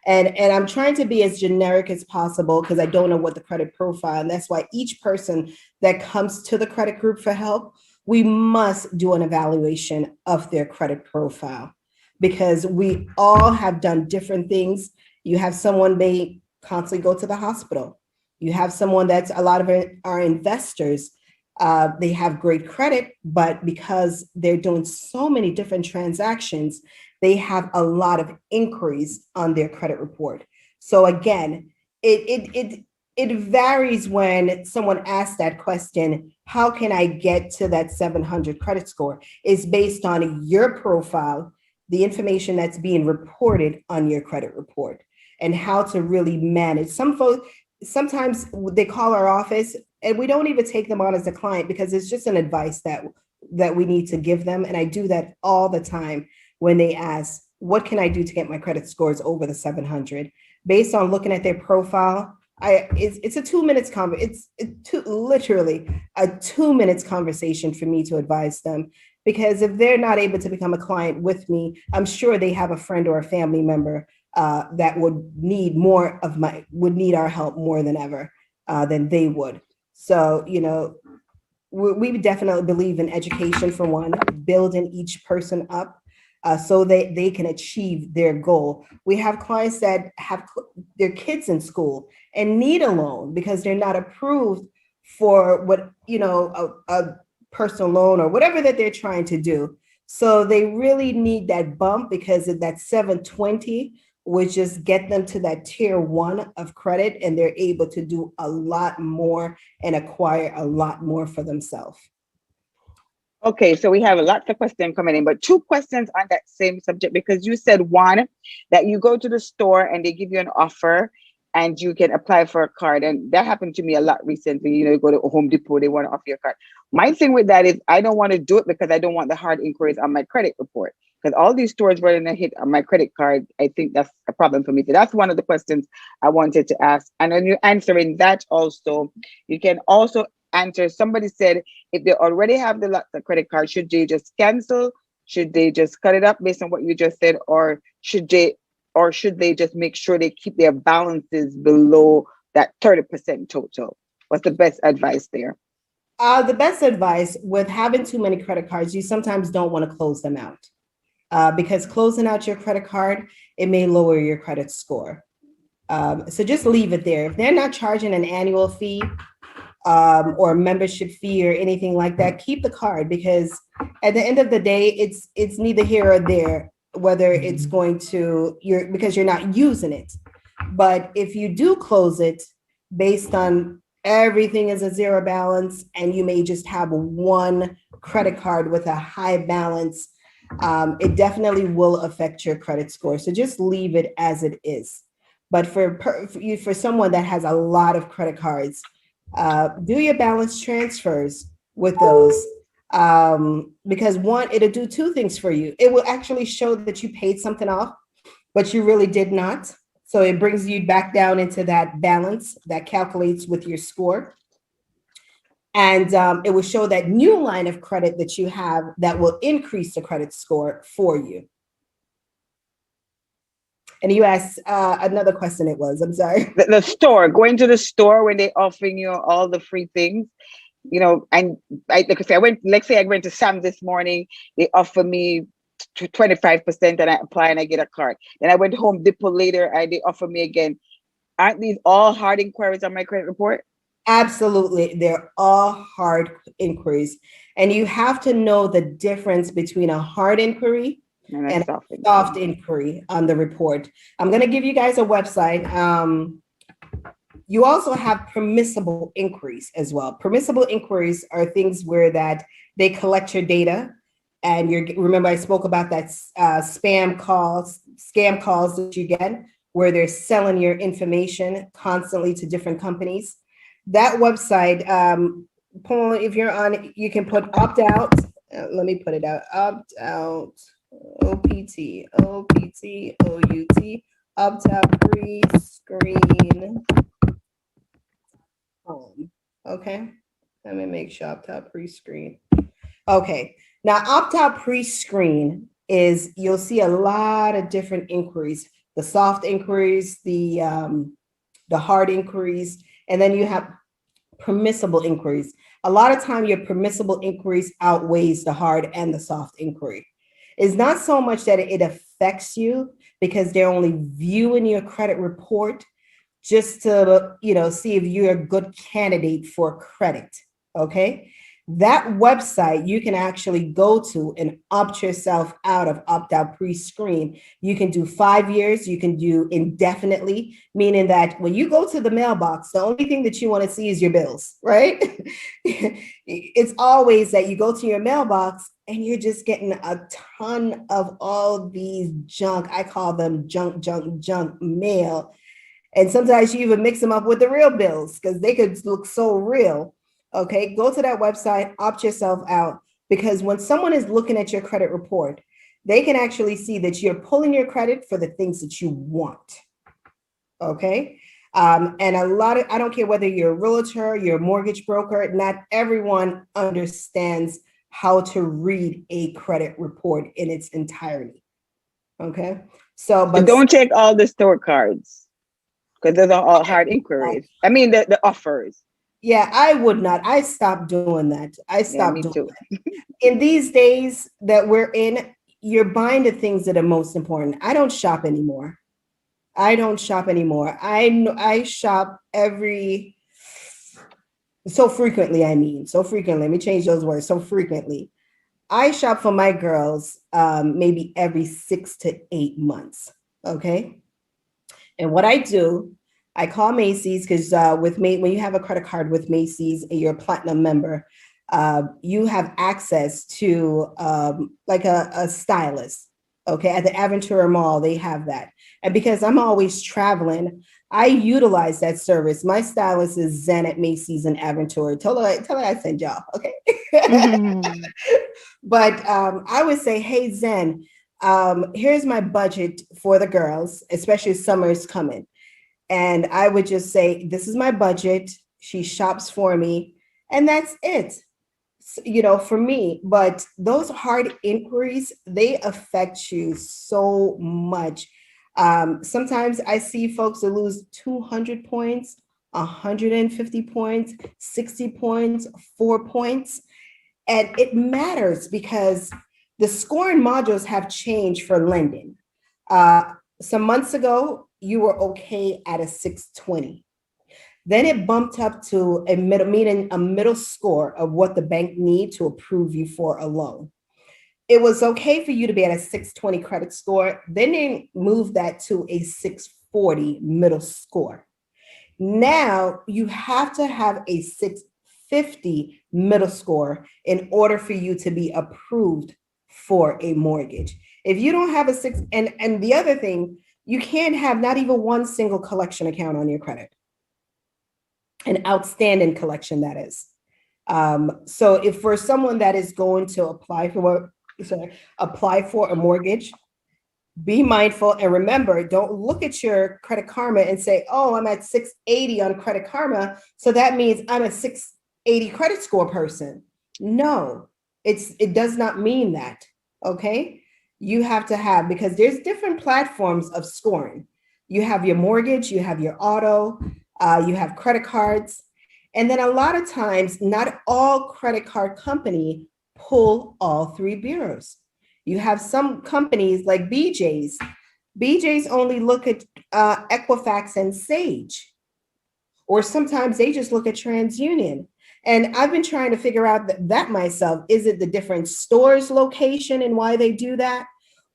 And I'm trying to be as generic as possible because I don't know what the credit profile, and that's why each person that comes to the credit group for help, we must do an evaluation of their credit profile, because we all have done different things. You have someone may constantly go to the hospital. You have someone that's, a lot of it are investors. They have great credit, but because they're doing so many different transactions, they have a lot of inquiries on their credit report. So again, it varies when someone asks that question, how can I get to that 700 credit score? Is based on your profile, the information that's being reported on your credit report, and how to really manage. Some folks, sometimes they call our office and we don't even take them on as a client because it's just an advice that we need to give them. And I do that all the time when they ask, what can I do to get my credit scores over the 700? Based on looking at their profile, it's a 2 minutes literally a 2 minutes conversation for me to advise them. Because if they're not able to become a client with me, I'm sure they have a friend or a family member that would need our help more than ever than they would. So, we definitely believe in education for one, building each person up so they can achieve their goal. We have clients that have their kids in school and need a loan because they're not approved for a personal loan or whatever that they're trying to do. So they really need that bump because of that 720 would just get them to that tier 1 of credit, and they're able to do a lot more and acquire a lot more for themselves. Okay, so we have lots of questions coming in, but 2 questions on that same subject, because you said one, that you go to the store and they give you an offer and you can apply for a card. And that happened to me a lot recently. You go to Home Depot, they want to offer your card. My thing with that is I don't want to do it because I don't want the hard inquiries on my credit report. Because all these stores running a hit on my credit card, I think that's a problem for me. So that's one of the questions I wanted to ask. And when you're answering that also, you can also answer. Somebody said if they already have the lots of credit cards, should they just cancel? Should they just cut it up based on what you just said, or should they just make sure they keep their balances below that 30% total? What's the best advice there? The best advice with having too many credit cards, you sometimes don't want to close them out. Because closing out your credit card, it may lower your credit score. So just leave it there. If they're not charging an annual fee or membership fee or anything like that, keep the card, because at the end of the day, it's neither here or there whether it's going to because you're not using it. But if you do close it based on everything is a zero balance and you may just have one credit card with a high balance, it definitely will affect your credit score. So just leave it as it is. But for someone that has a lot of credit cards, do your balance transfers with those. Because one, it'll do two things for you. It will actually show that you paid something off, but you really did not. So it brings you back down into that balance that calculates with your score. And it will show that new line of credit that you have that will increase the credit score for you. And you asked another question, I'm sorry. The store, going to the store when they offering you all the free things, and let's say I went to Sam's this morning, they offer me 25% and I apply and I get a card. Then I went Home Depot later and they offer me again. Aren't these all hard inquiries on my credit report? Absolutely. They're all hard inquiries. And you have to know the difference between a hard inquiry and a soft inquiry on the report. I'm going to give you guys a website. You also have permissible inquiries as well. Permissible inquiries are things where that they collect your data. And remember, I spoke about that scam calls that you get where they're selling your information constantly to different companies. That website, Paul, if you're on it, you can put opt out. Let me put it out. Opt out, OPT, OUT, opt out pre-screen. Okay, let me make sure opt out pre-screen. Okay, now opt out pre-screen is you'll see a lot of different inquiries, the soft inquiries, the hard inquiries, and then you have permissible inquiries. A lot of time your permissible inquiries outweighs the hard and the soft inquiry. It's not so much that it affects you because they're only viewing your credit report just to, see if you're a good candidate for credit, okay? That website you can actually go to and opt yourself out of opt-out pre-screen. You can do 5 years, you can do indefinitely, meaning that when you go to the mailbox, the only thing that you want to see is your bills, right? It's always that you go to your mailbox and you're just getting a ton of all these junk. I call them junk mail. And sometimes you even mix them up with the real bills because they could look so real. Okay, go to that website, opt yourself out, because when someone is looking at your credit report, they can actually see that you're pulling your credit for the things that you want. Okay, and I don't care whether you're a realtor, you're a mortgage broker, not everyone understands how to read a credit report in its entirety. Okay, but don't take all the store cards because those are all hard inquiries. I mean, the offers. Yeah, I would not. I stopped doing that. Doing that. In these days that we're in, you're buying the things that are most important. I don't shop anymore. I shop so frequently. Let me change those words. So frequently. I shop for my girls maybe every 6 to 8 months. Okay. And what I do, I call Macy's because when you have a credit card with Macy's and you're a platinum member, you have access to like a stylist. Okay, at the Aventura Mall, they have that. And because I'm always traveling, I utilize that service. My stylist is Zen at Macy's and Aventura. Tell her I sent y'all, okay? Mhm. But I would say, hey, Zen, here's my budget for the girls, especially summer is coming. And I would just say, this is my budget. She shops for me, and that's it, for me. But those hard inquiries, they affect you so much. Sometimes I see folks that lose 200 points, 150 points, 60 points, 4 points. And it matters because the scoring modules have changed for lending. Some months ago, you were okay at a 620. Then it bumped up to a middle score of what the bank need to approve you for a loan. It was okay for you to be at a 620 credit score. Then they moved that to a 640 middle score. Now you have to have a 650 middle score in order for you to be approved for a mortgage. If you don't have a six, and the other thing, you can't have not even one single collection account on your credit. An outstanding collection, that is. So if for someone that is going to apply for a mortgage, be mindful and remember, don't look at your Credit Karma and say, oh, I'm at 680 on Credit Karma, so that means I'm a 680 credit score person. No, it does not mean that, okay? You have to have, because there's different platforms of scoring. You have your mortgage, you have your auto, you have credit cards. And then a lot of times, not all credit card company pull all three bureaus. You have some companies like BJ's. BJ's only look at Equifax and Sage, or sometimes they just look at TransUnion. And I've been trying to figure out that myself. Is it the different stores location and why they do that?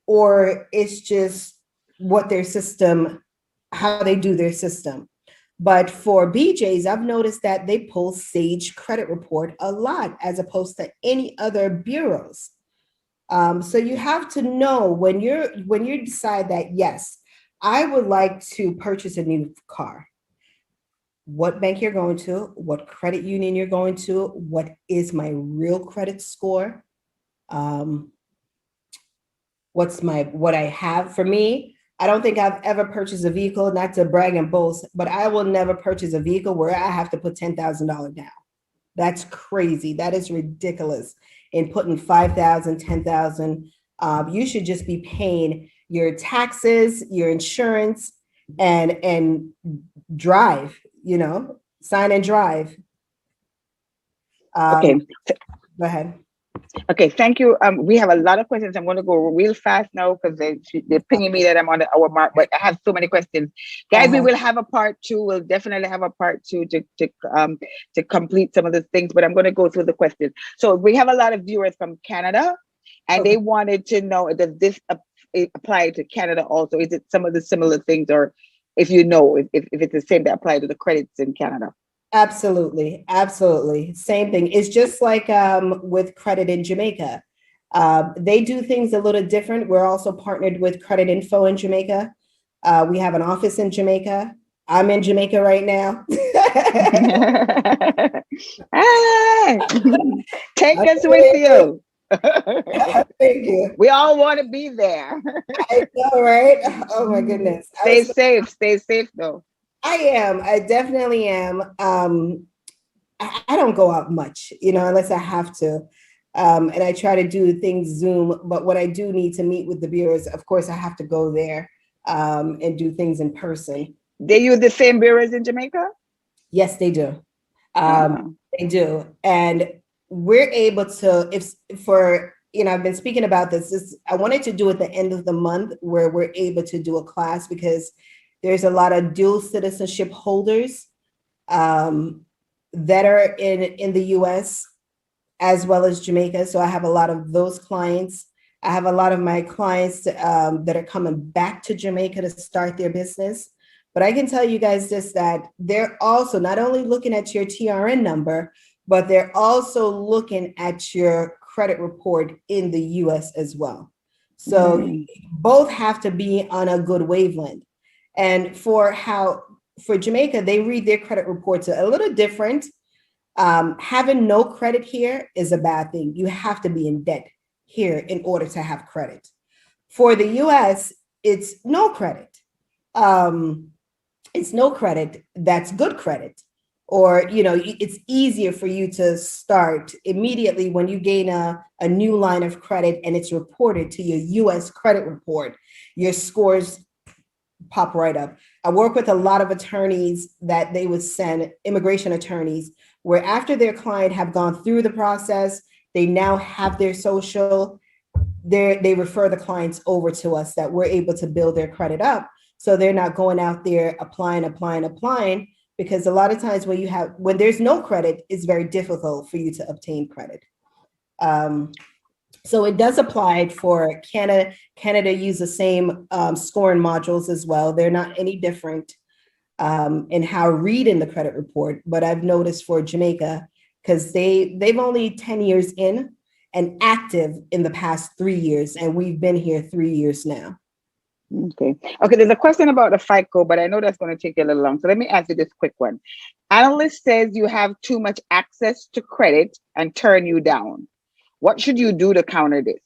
Or it's just what their system, how they do their system. But for BJ's, I've noticed that they pull Sage credit report a lot as opposed to any other bureaus. So you have to know when you decide that, yes, I would like to purchase a new car, what bank you're going to, what credit union you're going to, what is my real credit score, what I have. For me, I don't think I've ever purchased a vehicle, not to brag and boast, but I will never purchase a vehicle where I have to put $10,000 down. That's crazy. That is ridiculous. In putting 5,000, 10,000, you should just be paying your taxes, your insurance, and drive. Sign and drive. Okay. Go ahead. Okay, thank you. We have a lot of questions. I'm going to go real fast now because they're pinging me that I'm on the hour mark, but I have so many questions. Guys, we will have a part two. We'll definitely have a part two to complete some of the things, but I'm going to go through the questions. So we have a lot of viewers from Canada, and they wanted to know, does this apply to Canada also? Is it some of the similar things, or if you know, if it's the same that apply to the credits in Canada? Absolutely. Absolutely. Same thing. It's just like with credit in Jamaica. They do things a little different. We're also partnered with Credit Info in Jamaica. We have an office in Jamaica. I'm in Jamaica right now. Take us with you. Thank you. We all want to be there. I know, right? Oh my goodness. Stay safe. Stay safe though. I am. I definitely am. I don't go out much, unless I have to. And I try to do things Zoom. But when I do need to meet with the bureaus, of course, I have to go there and do things in person. They use the same bureaus in Jamaica? Yes, they do. They do. And we're able to, I've been speaking about this. I wanted to do at the end of the month where we're able to do a class because there's a lot of dual citizenship holders that are in the US as well as Jamaica. So I have a lot of those clients. I have a lot of my clients that are coming back to Jamaica to start their business. But I can tell you guys this, that they're also not only looking at your TRN number, but they're also looking at your credit report in the US as well. So both have to be on a good wavelength. And for Jamaica, they read their credit reports a little different. Having no credit here is a bad thing. You have to be in debt here in order to have credit. For the US, it's no credit. It's no credit. That's good credit. Or, it's easier for you to start immediately when you gain a new line of credit and it's reported to your US credit report. Your scores pop right up. I work with a lot of attorneys that they would send, immigration attorneys, where after their client have gone through the process, they now have their social, they refer the clients over to us that we're able to build their credit up. So they're not going out there applying, because a lot of times when there's no credit, it's very difficult for you to obtain credit. So it does apply for Canada. Canada use the same scoring modules as well. They're not any different in how reading the credit report, but I've noticed for Jamaica, because they've only 10 years in and active in the past 3 years, and we've been here 3 years now. Okay, there's a question about the FICO, but I know that's going to take you a little long. So let me ask you this quick one. Analyst says you have too much access to credit and turn you down. What should you do to counter this?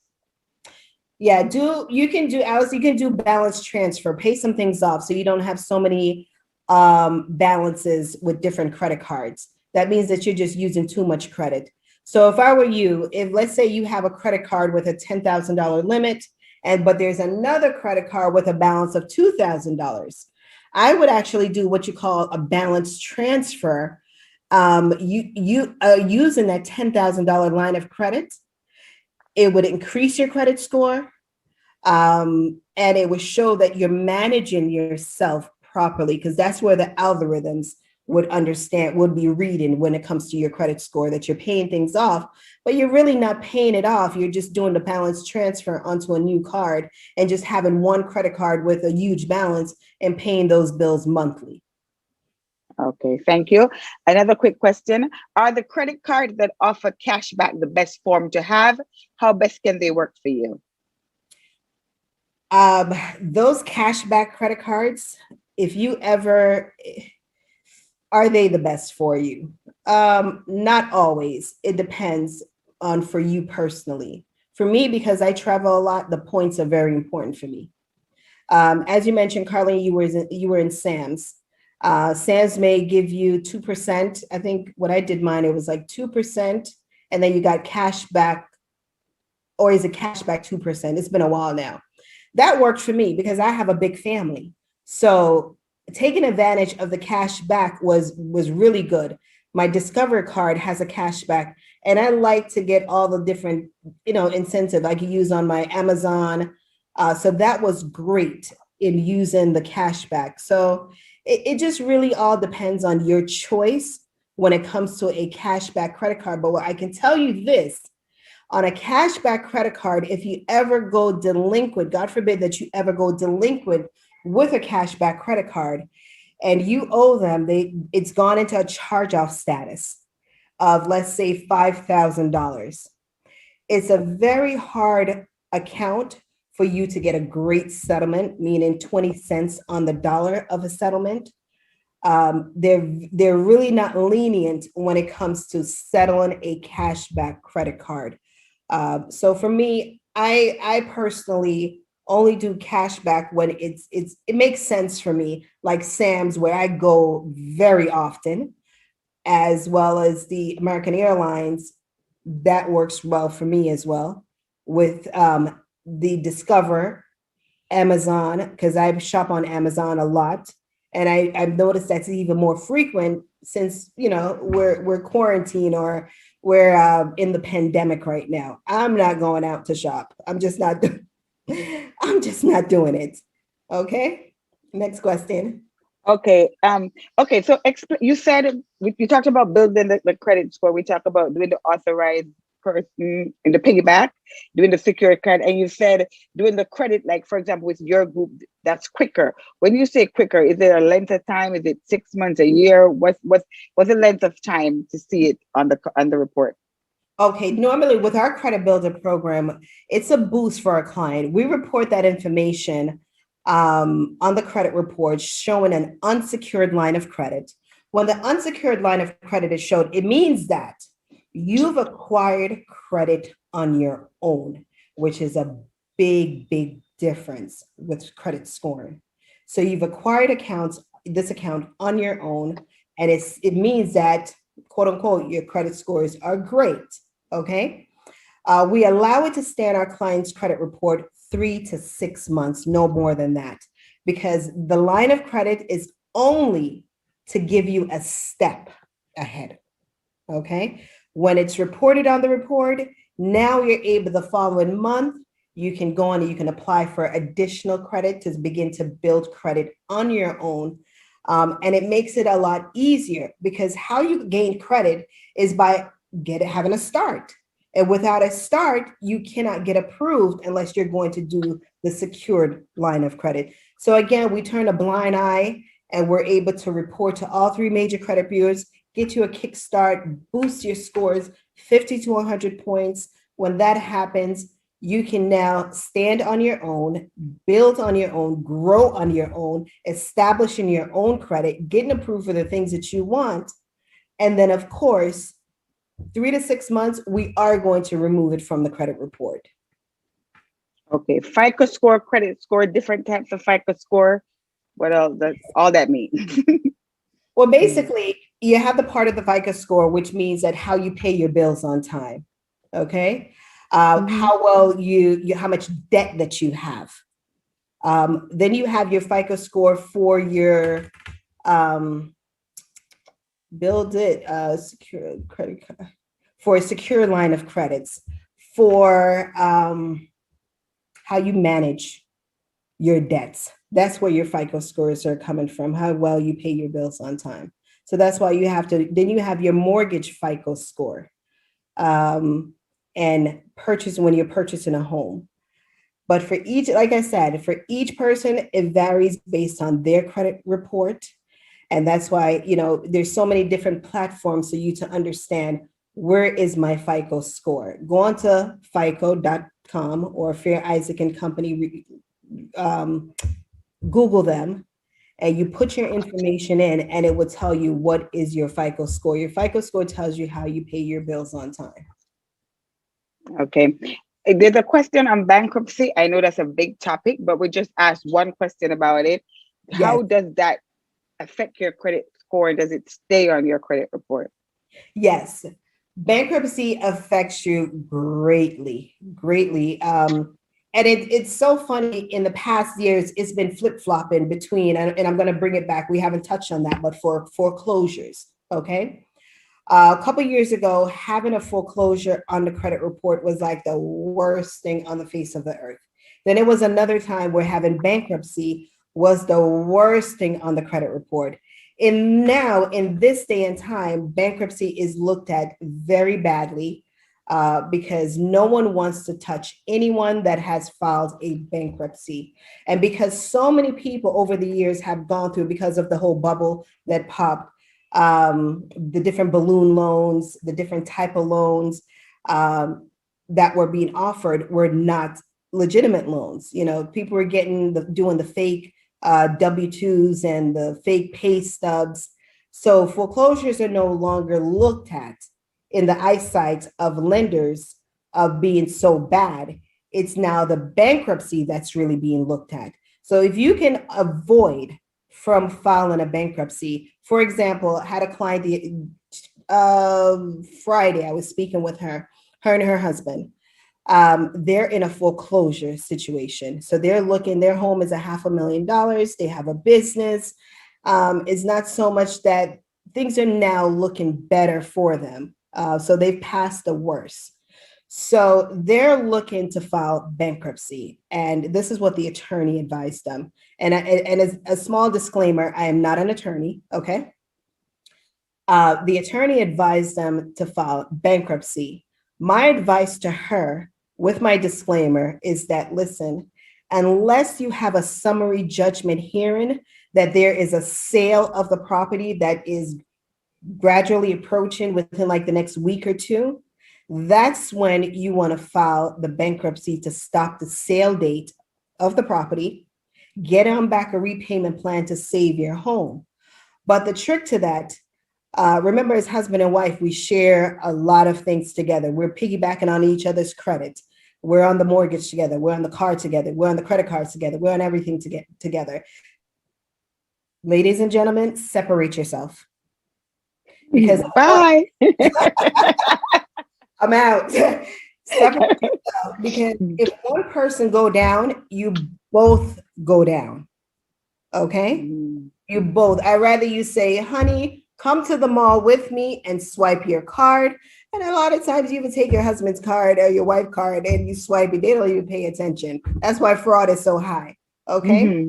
Yeah, you can do balance transfer, pay some things off so you don't have so many balances with different credit cards. That means that you're just using too much credit. So if I were you, if let's say you have a credit card with a $10,000 limit, but there's another credit card with a balance of $2,000, I would actually do what you call a balance transfer. Using that $10,000 line of credit, it would increase your credit score, and it would show that you're managing yourself properly, because that's where the algorithms would be reading when it comes to your credit score, that you're paying things off, but you're really not paying it off. You're just doing the balance transfer onto a new card and just having one credit card with a huge balance and paying those bills monthly. Okay, thank you. Another quick question. Are the credit cards that offer cash back the best form to have? How best can they work for you? Those cashback credit cards, are they the best for you? Not always. It depends on for you personally. For me, because I travel a lot, the points are very important for me. As you mentioned, Carlene, you were in Sam's. Sam's may give you 2%. I think when I did mine, it was like 2%, and then you got cash back, or is it cash back 2%? It's been a while now. That worked for me because I have a big family. So taking advantage of the cash back was really good. My Discover card has a cash back, and I like to get all the different, incentive I can use on my Amazon. So that was great in using the cash back. So it just really all depends on your choice when it comes to a cashback credit card. But what I can tell you this, on a cashback credit card, if you ever go delinquent, God forbid that you ever go delinquent with a cashback credit card and you owe them, it's gone into a charge-off status of, let's say, $5,000. It's a very hard account for you to get a great settlement, meaning 20 cents on the dollar of a settlement. They're really not lenient when it comes to settling a cashback credit card. So for me, I personally only do cashback when it makes sense for me, like Sam's, where I go very often, as well as the American Airlines. That works well for me as well. With the Discover, Amazon, because I shop on Amazon a lot, and I've noticed that's even more frequent since we're quarantined, or we're in the pandemic right now. I'm not going out to shop. I'm just not doing it. Okay. Next question. Okay. So you said you talked about building the credit score. We talked about doing the authorized person in the piggyback, doing the secured card, and you said doing the credit, like for example with your group, that's quicker. When you say quicker, is there a length of time? Is it 6 months, a year? What's the length of time to see it on the report? Okay, normally with our credit builder program, it's a boost for our client. We report that information on the credit report showing an unsecured line of credit. When the unsecured line of credit is showed, it means that you've acquired credit on your own, which is a big difference with credit scoring. So you've acquired this account on your own, and it means that, quote unquote, your credit scores are great. Okay. We allow it to stay on our client's credit report 3 to 6 months, no more than that, because the line of credit is only to give you a step ahead. Okay. When it's reported on the report, now you're able the following month, you can go on and you can apply for additional credit to begin to build credit on your own. And it makes it a lot easier, because how you gain credit is by having a start. And without a start, you cannot get approved unless you're going to do the secured line of credit. So again, we turn a blind eye and we're able to report to all 3 major credit bureaus, get you a kickstart, boost your scores 50 to 100 points. When that happens, you can now stand on your own, build on your own, grow on your own, establishing your own credit, getting approved for the things that you want. And then, of course, 3 to 6 months, we are going to remove it from the credit report. Okay, FICO score, credit score, different types of FICO score. What else does all that mean? Well, basically, you have the part of the FICO score, which means that how you pay your bills on time. Okay. How well how much debt that you have. Then you have your FICO score for your secure credit card, for a secure line of credits, for how you manage your debts. That's where your FICO scores are coming from, how well you pay your bills on time. So that's why you have to, then you have your mortgage FICO score, and when you're purchasing a home. But for each, like I said, for each person, it varies based on their credit report. And that's why, there's so many different platforms for you to understand, where is my FICO score? Go on to FICO.com or Fair Isaac and Company, Google them, and you put your information in, and it will tell you what is your FICO score. Your FICO score tells you how you pay your bills on time. Okay. There's a question on bankruptcy. I know that's a big topic, but we just asked one question about it. How does that affect your credit score? Does it stay on your credit report? Yes. Bankruptcy affects you greatly. And it's so funny, in the past years, it's been flip-flopping between, and I'm going to bring it back. We haven't touched on that, but for foreclosures, okay? A couple of years ago, having a foreclosure on the credit report was like the worst thing on the face of the earth. Then it was another time where having bankruptcy was the worst thing on the credit report. And now, in this day and time, bankruptcy is looked at very badly, because no one wants to touch anyone that has filed a bankruptcy. And because so many people over the years have gone through, because of the whole bubble that popped, the different balloon loans, the different type of loans that were being offered were not legitimate loans. People were doing the fake W-2s and the fake pay stubs. So foreclosures are no longer looked at in the eyesight of lenders of being so bad. It's now the bankruptcy that's really being looked at. So if you can avoid from filing a bankruptcy, for example, I had a client Friday, I was speaking with her and her husband. They're in a foreclosure situation. So their home is $500,000. They have a business. It's not so much that things are now looking better for them. So they've passed the worst. So they're looking to file bankruptcy. And this is what the attorney advised them. And as a small disclaimer, I am not an attorney, okay? The attorney advised them to file bankruptcy. My advice to her, with my disclaimer, is that, listen, unless you have a summary judgment hearing that there is a sale of the property that is gradually approaching within like the next week or two, that's when you want to file the bankruptcy to stop the sale date of the property, get on back a repayment plan to save your home. But the trick to that, remember, as husband and wife, we share a lot of things together. We're piggybacking on each other's credit. We're on the mortgage together. We're on the car together. We're on the credit cards together. We're on everything together. Ladies and gentlemen, separate yourself. Because bye. I'm out. Separate yourself, because if one person go down, you both go down. Okay? You both. I'd rather you say, honey, come to the mall with me and swipe your card. And a lot of times you even take your husband's card or your wife's card and you swipe it. They don't even pay attention. That's why fraud is so high. Okay.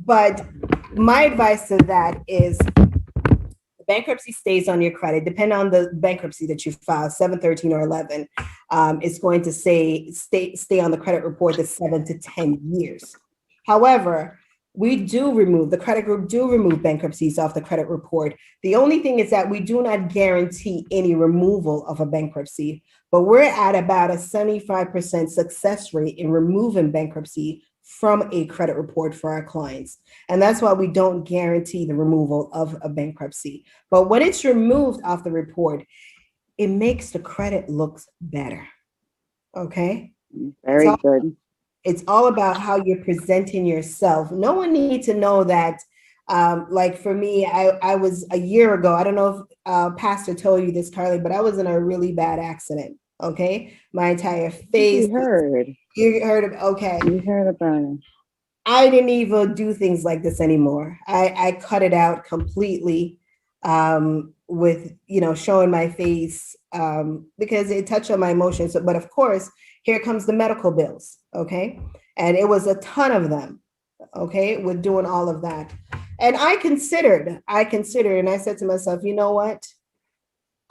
But my advice to that is the bankruptcy stays on your credit. Depending on the bankruptcy that you file, 7, 13, or 11, it's going to stay on the credit report the 7 to 10 years. However, the credit group do remove bankruptcies off the credit report. The only thing is that we do not guarantee any removal of a bankruptcy, but we're at about a 75% success rate in removing bankruptcy from a credit report for our clients. And that's why we don't guarantee the removal of a bankruptcy. But when it's removed off the report, it makes the credit look better. Okay? Very good. It's all about how you're presenting yourself. No one needs to know that. Like for me, I was a year ago, I don't know if Pastor told you this, Carly, but I was in a really bad accident. Okay. My entire face. You heard of, okay. You heard about it. I didn't even do things like this anymore. I cut it out completely, with, showing my face, because it touched on my emotions. But of course, here comes the medical bills. Okay. And it was a ton of them. Okay. With doing all of that. And I considered, and I said to myself, you know what?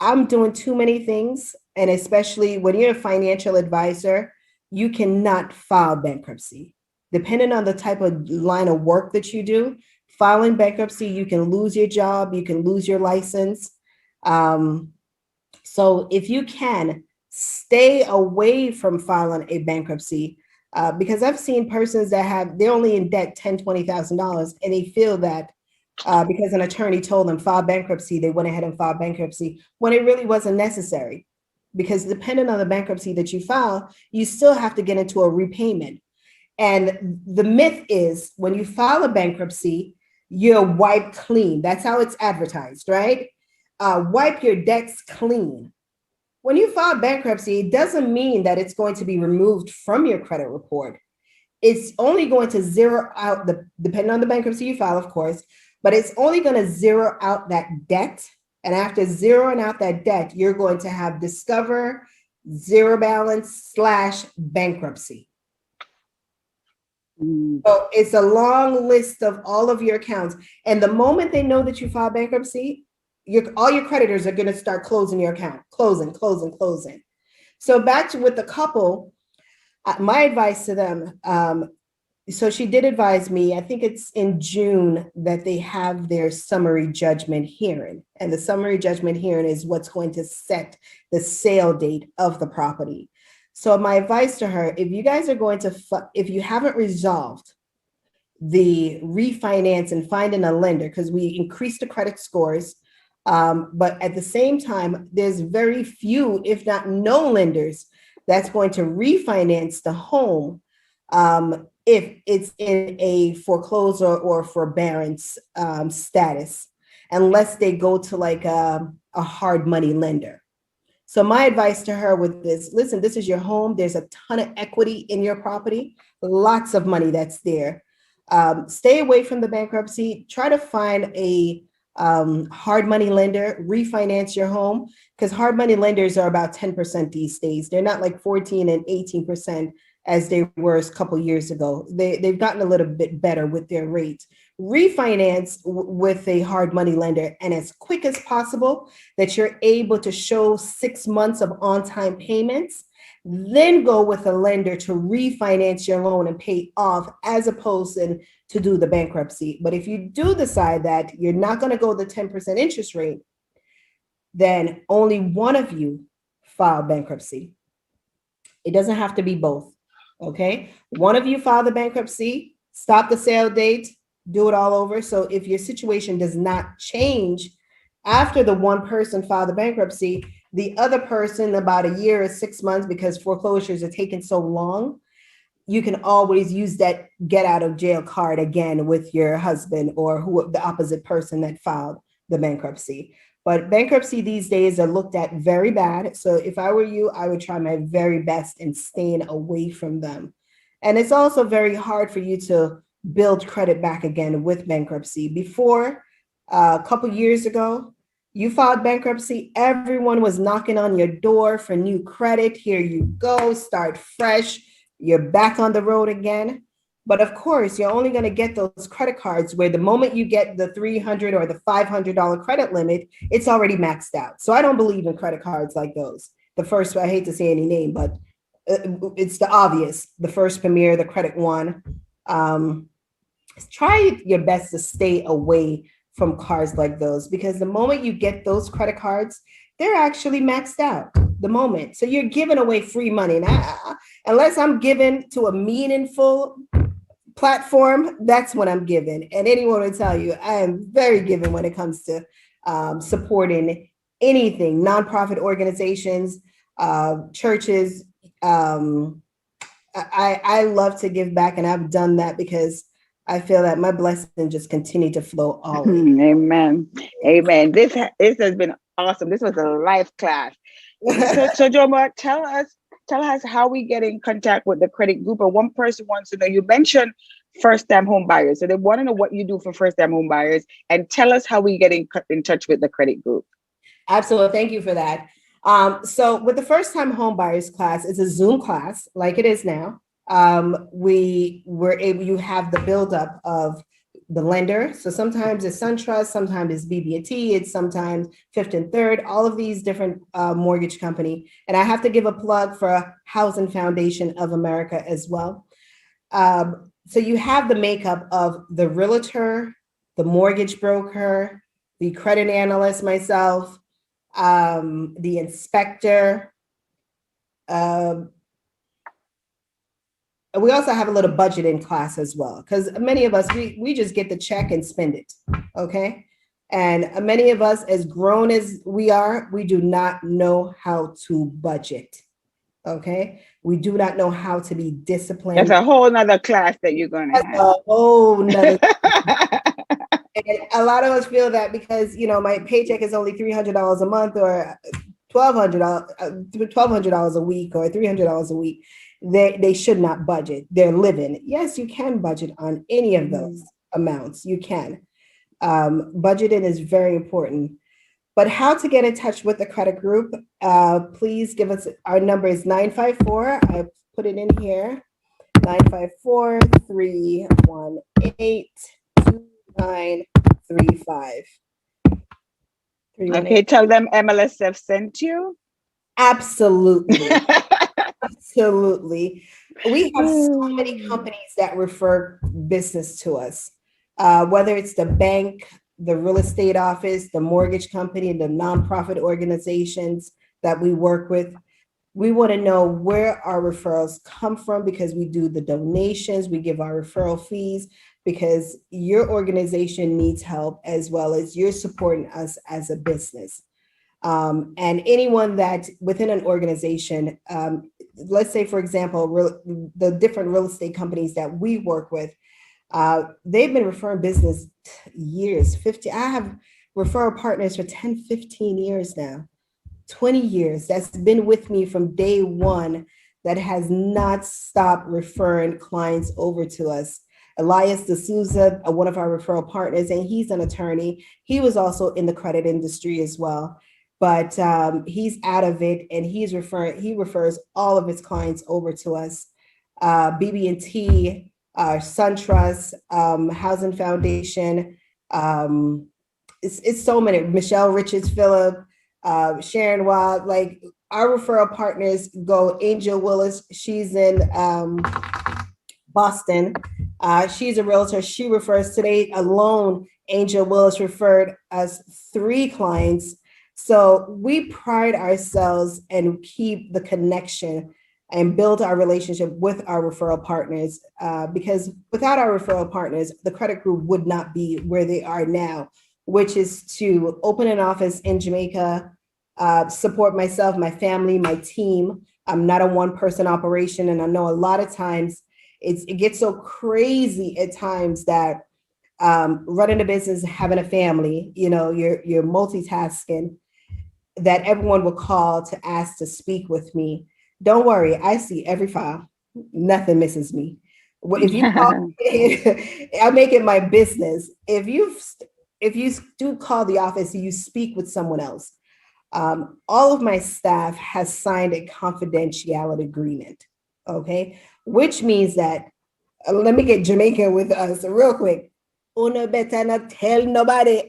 I'm doing too many things. And especially when you're a financial advisor, you cannot file bankruptcy. Depending on the type of line of work that you do, filing bankruptcy, you can lose your job, you can lose your license. So if you can, stay away from filing a bankruptcy, because I've seen persons that they're only in debt $10,000, $20,000, and they feel that because an attorney told them file bankruptcy, they went ahead and filed bankruptcy when it really wasn't necessary. Because depending on the bankruptcy that you file, you still have to get into a repayment. And the myth is when you file a bankruptcy, you're wiped clean. That's how it's advertised, right? Wipe your debts clean. When you file bankruptcy, it doesn't mean that it's going to be removed from your credit report. It's only going to zero out depending on the bankruptcy you file, of course, but it's only going to zero out that debt. And after zeroing out that debt, you're going to have discover, zero balance / bankruptcy. So it's a long list of all of your accounts. And the moment they know that you file bankruptcy, all your creditors are going to start closing your account, closing. So back to with the couple, my advice to them, so she did advise me, I think it's in June that they have their summary judgment hearing. And the summary judgment hearing is what's going to set the sale date of the property. So my advice to her, if you guys are going to, if you haven't resolved the refinance and finding a lender, because we increased the credit scores, but at the same time, there's very few, if not no lenders that's going to refinance the home if it's in a foreclosure or forbearance status, unless they go to like a hard money lender. So my advice to her with this, listen, this is your home. There's a ton of equity in your property, lots of money that's there. Stay away from the bankruptcy. Try to find a hard money lender, refinance your home, because hard money lenders are about 10% these days. They're not like 14 and 18% as they were a couple years ago. They've gotten a little bit better with their rates. Refinance with a hard money lender, and as quick as possible that you're able to show 6 months of on-time payments, then go with a lender to refinance your loan and pay off, as opposed to do the bankruptcy. But if you do decide that you're not going to go the 10% interest rate, then only one of you file bankruptcy. It doesn't have to be both. Okay. One of you file the bankruptcy, stop the sale date, do it all over. So if your situation does not change after the one person filed the bankruptcy, the other person, about a year or 6 months, because foreclosures are taking so long, you can always use that get out of jail card again with your husband or who the opposite person that filed the bankruptcy. But bankruptcy these days are looked at very bad. So if I were you, I would try my very best in staying away from them. And it's also very hard for you to build credit back again with bankruptcy. Before, a couple years ago, you filed bankruptcy, everyone was knocking on your door for new credit. Here you go, start fresh. You're back on the road again. But of course, you're only going to get those credit cards where the moment you get the $300 or the $500 credit limit, it's already maxed out. So I don't believe in credit cards like those. The first, I hate to say any name, but it's the obvious, the First Premier, the Credit One. Try your best to stay away from cards like those, because the moment you get those credit cards, they're actually maxed out the moment. So you're giving away free money. And unless I'm given to a meaningful platform, that's when I'm giving. And anyone will tell you, I am very giving when it comes to supporting anything, nonprofit organizations, churches. I love to give back, and I've done that because I feel that my blessings just continue to flow always. Amen. Amen. This has been awesome. This was a life class. So Joma, tell us how we get in contact with the credit group. Or one person wants to know, you mentioned first-time home buyers. So they want to know what you do for first-time home buyers, and tell us how we get in touch with the credit group. Absolutely. Thank you for that. So with the first-time home buyers class, it's a Zoom class like it is now. You have the buildup of the lender. So sometimes it's SunTrust, sometimes it's BB&T, it's sometimes Fifth and Third, all of these different mortgage company. And I have to give a plug for Housing Foundation of America as well. So you have the makeup of the realtor, the mortgage broker, the credit analyst, myself, the inspector. We also have a little budget in class as well, because many of us, we just get the check and spend it, okay? And many of us, as grown as we are, we do not know how to budget, okay? We do not know how to be disciplined. That's a whole nother class that you're going to have. A whole nother. And a lot of us feel that because, my paycheck is only $300 a month or $1,200 a week or $300 a week. They should not budget. They're living. Yes, you can budget on any of those amounts. You can. Budgeting is very important. But how to get in touch with the credit group, please give us, our number is 954. I put it in here, 954-318-2935. Okay, tell them MLSF sent you. Absolutely. Absolutely. We have so many companies that refer business to us, whether it's the bank, the real estate office, the mortgage company, the nonprofit organizations that we work with. We want to know where our referrals come from, because we do the donations, we give our referral fees, because your organization needs help as well as you're supporting us as a business. And anyone that within an organization, let's say, for example, the different real estate companies that we work with, they've been referring business years, 50. I have referral partners for 10, 15 years now, 20 years. That's been with me from day one, that has not stopped referring clients over to us. Elias D'Souza, one of our referral partners, and he's an attorney. He was also in the credit industry as well. But he's out of it, and he refers all of his clients over to us. BB&T, SunTrust, Housing Foundation. It's so many. Michelle Richards, Phillip, Sharon Wild. Like, our referral partners go. Angel Willis, she's in Boston. She's a realtor. She refers today alone. Angel Willis referred us 3 clients. So we pride ourselves and keep the connection and build our relationship with our referral partners, because without our referral partners, the credit group would not be where they are now, which is to open an office in Jamaica, support myself, my family, my team. I'm not a one-person operation, and I know a lot of times it gets so crazy at times that running a business, having a family, you're multitasking, that everyone will call to ask to speak with me. Don't worry, I see every file. Nothing misses me. If you call, I make it my business. If you do call the office, you speak with someone else. All of my staff has signed a confidentiality agreement. Okay, which means that let me get Jamaican with us real quick. Una better not tell nobody.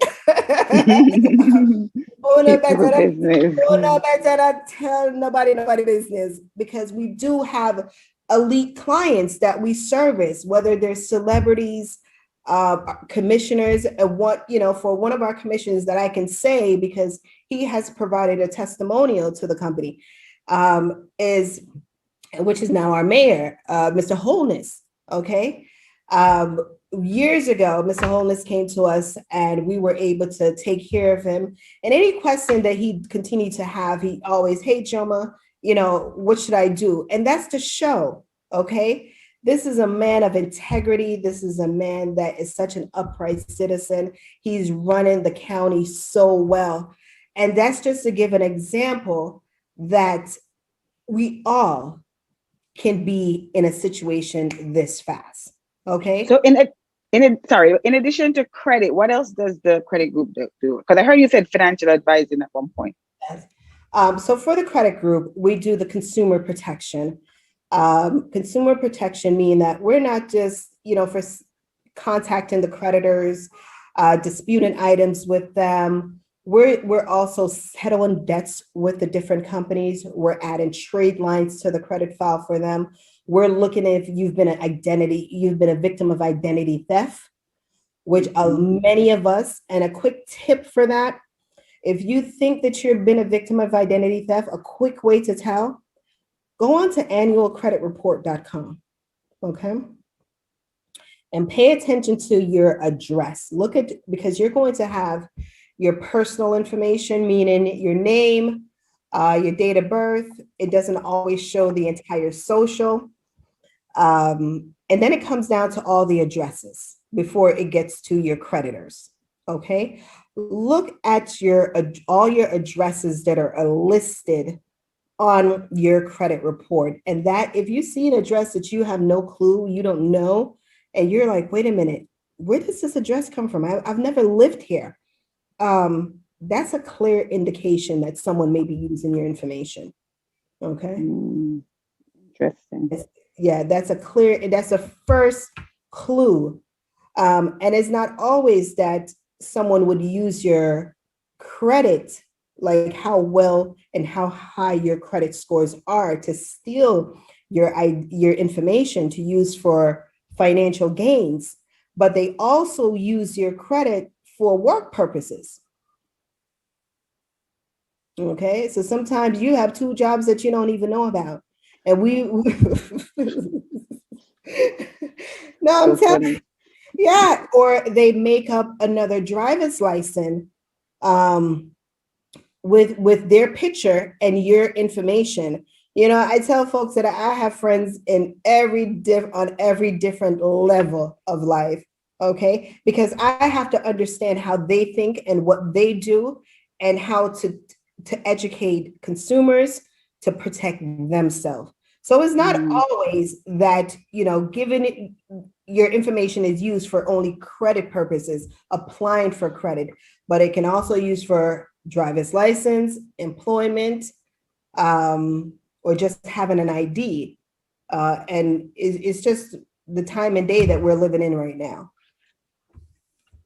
Una Keep your better not, business. Una better not tell nobody business, because we do have elite clients that we service, whether they're celebrities, commissioners, and for one of our commissioners that I can say because he has provided a testimonial to the company, is which is now our mayor, Mr. Wholeness. Okay. Years ago, Mr. Wholeness came to us and we were able to take care of him. And any question that he continued to have, he always, hey, Joma, what should I do? And that's to show, okay, this is a man of integrity. This is a man that is such an upright citizen. He's running the county so well. And that's just to give an example that we all can be in a situation this fast. Okay. So in addition to credit, what else does the credit group do? Because I heard you said financial advising at one point. Yes. So for the credit group, we do the consumer protection. Consumer protection mean that we're not just, for contacting the creditors, disputing items with them. We're also settling debts with the different companies. We're adding trade lines to the credit file for them. We're looking at if you've been a victim of identity theft, which many of us, and a quick tip for that, if you think that you've been a victim of identity theft, a quick way to tell, go on to annualcreditreport.com, okay? And pay attention to your address. Because you're going to have your personal information, meaning your name, your date of birth. It doesn't always show the entire social. And then it comes down to all the addresses before it gets to your creditors, okay? Look at all your addresses that are listed on your credit report. And that if you see an address that you have no clue, you don't know, and you're like, wait a minute, where does this address come from? I've never lived here. That's a clear indication that someone may be using your information. Okay. Interesting. Yeah, that's a first clue. And it's not always that someone would use your credit, like how well and how high your credit scores are, to steal your information to use for financial gains, but they also use your credit for work purposes. Okay, so sometimes you have two jobs that you don't even know about. And no, I'm telling you, yeah, or they make up another driver's license with their picture and your information. I tell folks that I have friends in on every different level of life, okay? Because I have to understand how they think and what they do and how to educate consumers to protect themselves. So it's not always that, given your information is used for only credit purposes, applying for credit, but it can also use for driver's license, employment, or just having an ID. And it's just the time and day that we're living in right now.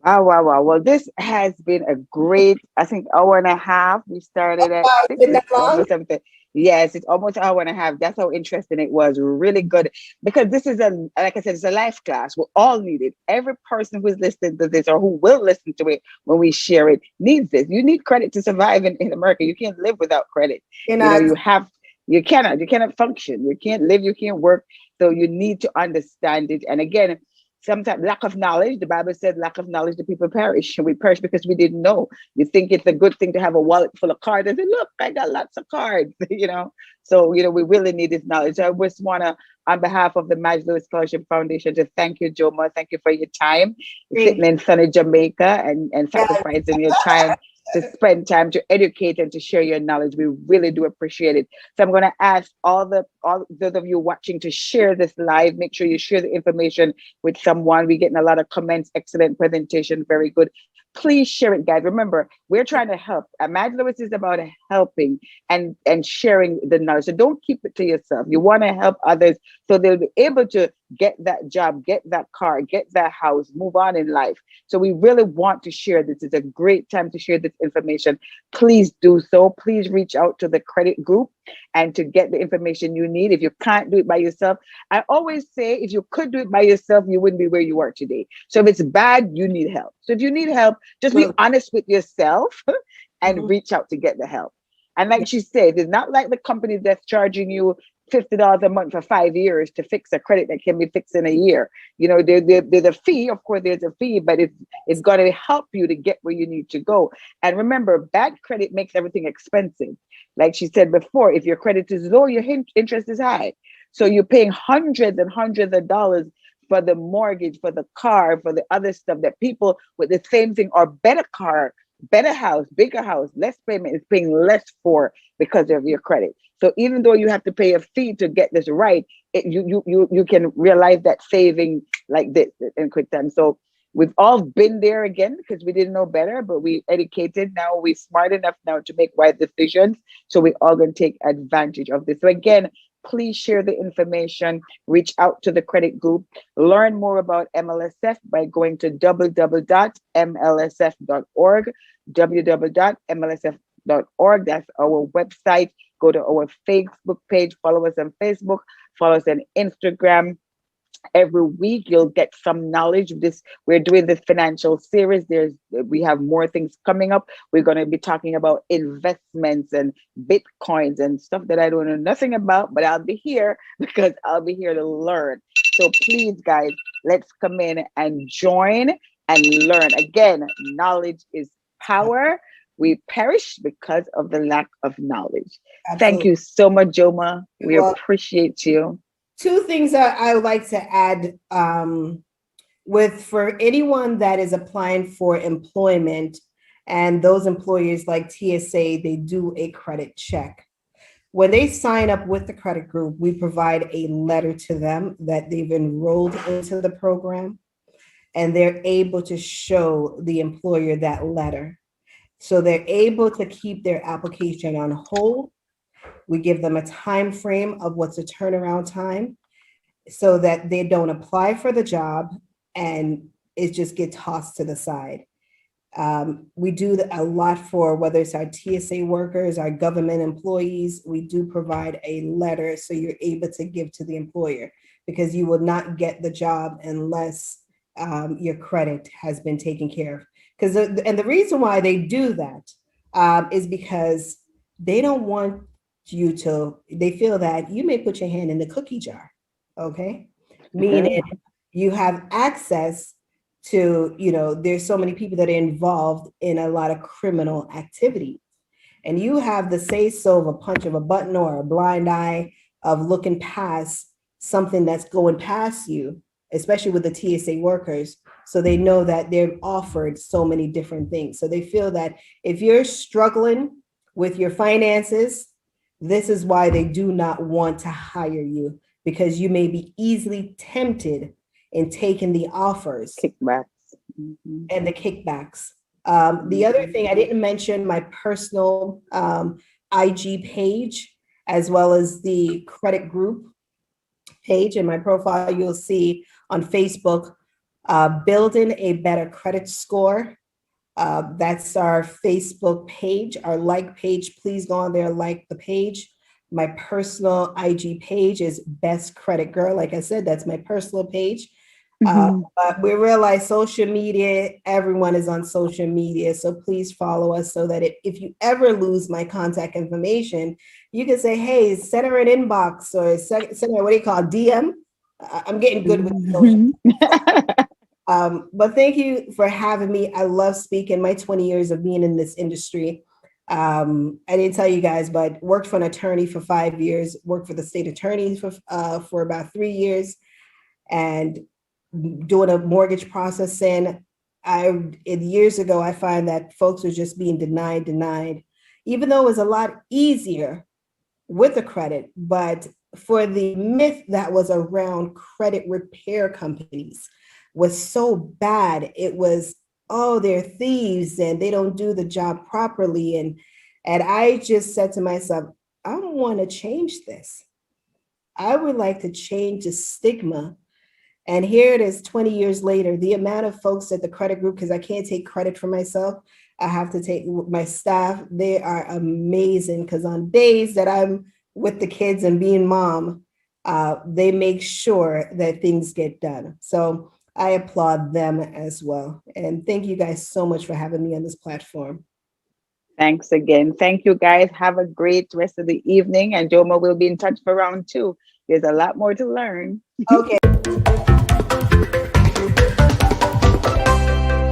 Wow. Well, this has been a great, I think, hour and a half. We started at 6, almost 7:30. Yes, it's almost an hour and a half. That's how interesting it was. Really good. Because this is like I said, it's a life class. We all need it. Every person who's listening to this or who will listen to it when we share it needs this. You need credit to survive in America. You can't live without credit. You're You know, not. you cannot function. You can't live, you can't work. So you need to understand it. And again, sometimes lack of knowledge, the Bible said, lack of knowledge, the people perish. And we perish because we didn't know. You think it's a good thing to have a wallet full of cards. I said, look, I got lots of cards, you know. So, you know, we really need this knowledge. So I just want to, on behalf of the Madge Lewis Scholarship Foundation, to thank you, Joma. Thank you for your time, Thank sitting in sunny Jamaica and you. sacrificing your time to spend time to educate and to share your knowledge. We really do appreciate it. So I'm going to ask all those of you watching to share this live. Make sure you share the information with someone. We're getting a lot of comments. Excellent presentation. Very good. Please share it, guys. Remember, we're trying to help. Madge Lewis is about helping and sharing the knowledge. So don't keep it to yourself. You want to help others so they'll be able to get that job, get that car, get that house, move on in life. So we really want to share this. It's a great time to share this information. Please do so. Please reach out to the credit group and to get the information you need. If you can't do it by yourself, I always say if you could do it by yourself, you wouldn't be where you are today. So if it's bad, you need help. So if you need help, just be honest with yourself and reach out to get the help. And like she said, it's not like the company that's charging you $50 a month for 5 years to fix a credit that can be fixed in a year. You know, there's a fee. Of course, there's a fee, but it's going to help you to get where you need to go. And remember, bad credit makes everything expensive. Like she said before, if your credit is low, your interest is high. So you're paying hundreds and hundreds of dollars for the mortgage, for the car, for the other stuff that people with the same thing or better car, better house, bigger house, less payment is paying less for because of your credit. So even though you have to pay a fee to get this right, you can realize that saving like this in quick time. So we've all been there again because we didn't know better, but we educated. Now we're smart enough now to make wise decisions. So we all gonna take advantage of this. So again, please share the information, reach out to the credit group, learn more about MLSF by going to www.mlsf.org, www.mlsf.org. That's our website. Go to our Facebook page, follow us on Facebook, follow us on Instagram. Every week you'll get some knowledge of this. We're doing this financial series. We have more things coming up. We're going to be talking about investments and bitcoins and stuff that I don't know nothing about, but I'll be here because I'll be here to learn. So please, guys, let's come in and join and learn. Again, knowledge is power. We perish because of the lack of knowledge. Absolutely. Thank you so much, Joma. We appreciate you. Two things that I would like to add for anyone that is applying for employment and those employers like TSA, they do a credit check. When they sign up with the credit group, we provide a letter to them that they've enrolled into the program, and they're able to show the employer that letter. So they're able to keep their application on hold. We give them a time frame of what's a turnaround time so that they don't apply for the job and it just gets tossed to the side. We do a lot for whether it's our TSA workers, our government employees. We do provide a letter so you're able to give to the employer, because you will not get the job unless your credit has been taken care of. And the reason why they do that is because they don't want they feel that you may put your hand in the cookie jar, okay? Meaning you have access to, there's so many people that are involved in a lot of criminal activity. And you have the say-so of a punch of a button or a blind eye of looking past something that's going past you, especially with the TSA workers. So they know that they're offered so many different things. So they feel that if you're struggling with your finances, this is why they do not want to hire you, because you may be easily tempted in taking the offers. Kickbacks. And the kickbacks. The other thing, I didn't mention my personal IG page, as well as the credit group page. In my profile, you'll see on Facebook, Building a Better Credit Score. That's our Facebook page, our like page. Please go on there, like the page. My personal IG page is Best Credit Girl. Like I said, that's my personal page. But we realize social media, everyone is on social media. So please follow us so that if you ever lose my contact information, you can say, hey, send her an inbox or send her, what do you call, DM? I'm getting good with social. But thank you for having me. I love speaking. My 20 years of being in this industry. I didn't tell you guys, but worked for an attorney for 5 years, worked for the state attorney for about 3 years, and doing a mortgage processing. Years ago, I find that folks were just being denied, even though it was a lot easier with the credit, but for the myth that was around credit repair companies was so bad. It was, oh, they're thieves and they don't do the job properly. And I just said to myself, I want to change this. I would like to change the stigma. And here it is 20 years later, the amount of folks at the credit group, because I can't take credit for myself, I have to take my staff. They are amazing because on days that I'm with the kids and being mom, they make sure that things get done. So I applaud them as well. And thank you guys so much for having me on this platform. Thanks again. Thank you, guys. Have a great rest of the evening. And Joma will be in touch for round two. There's a lot more to learn. Okay.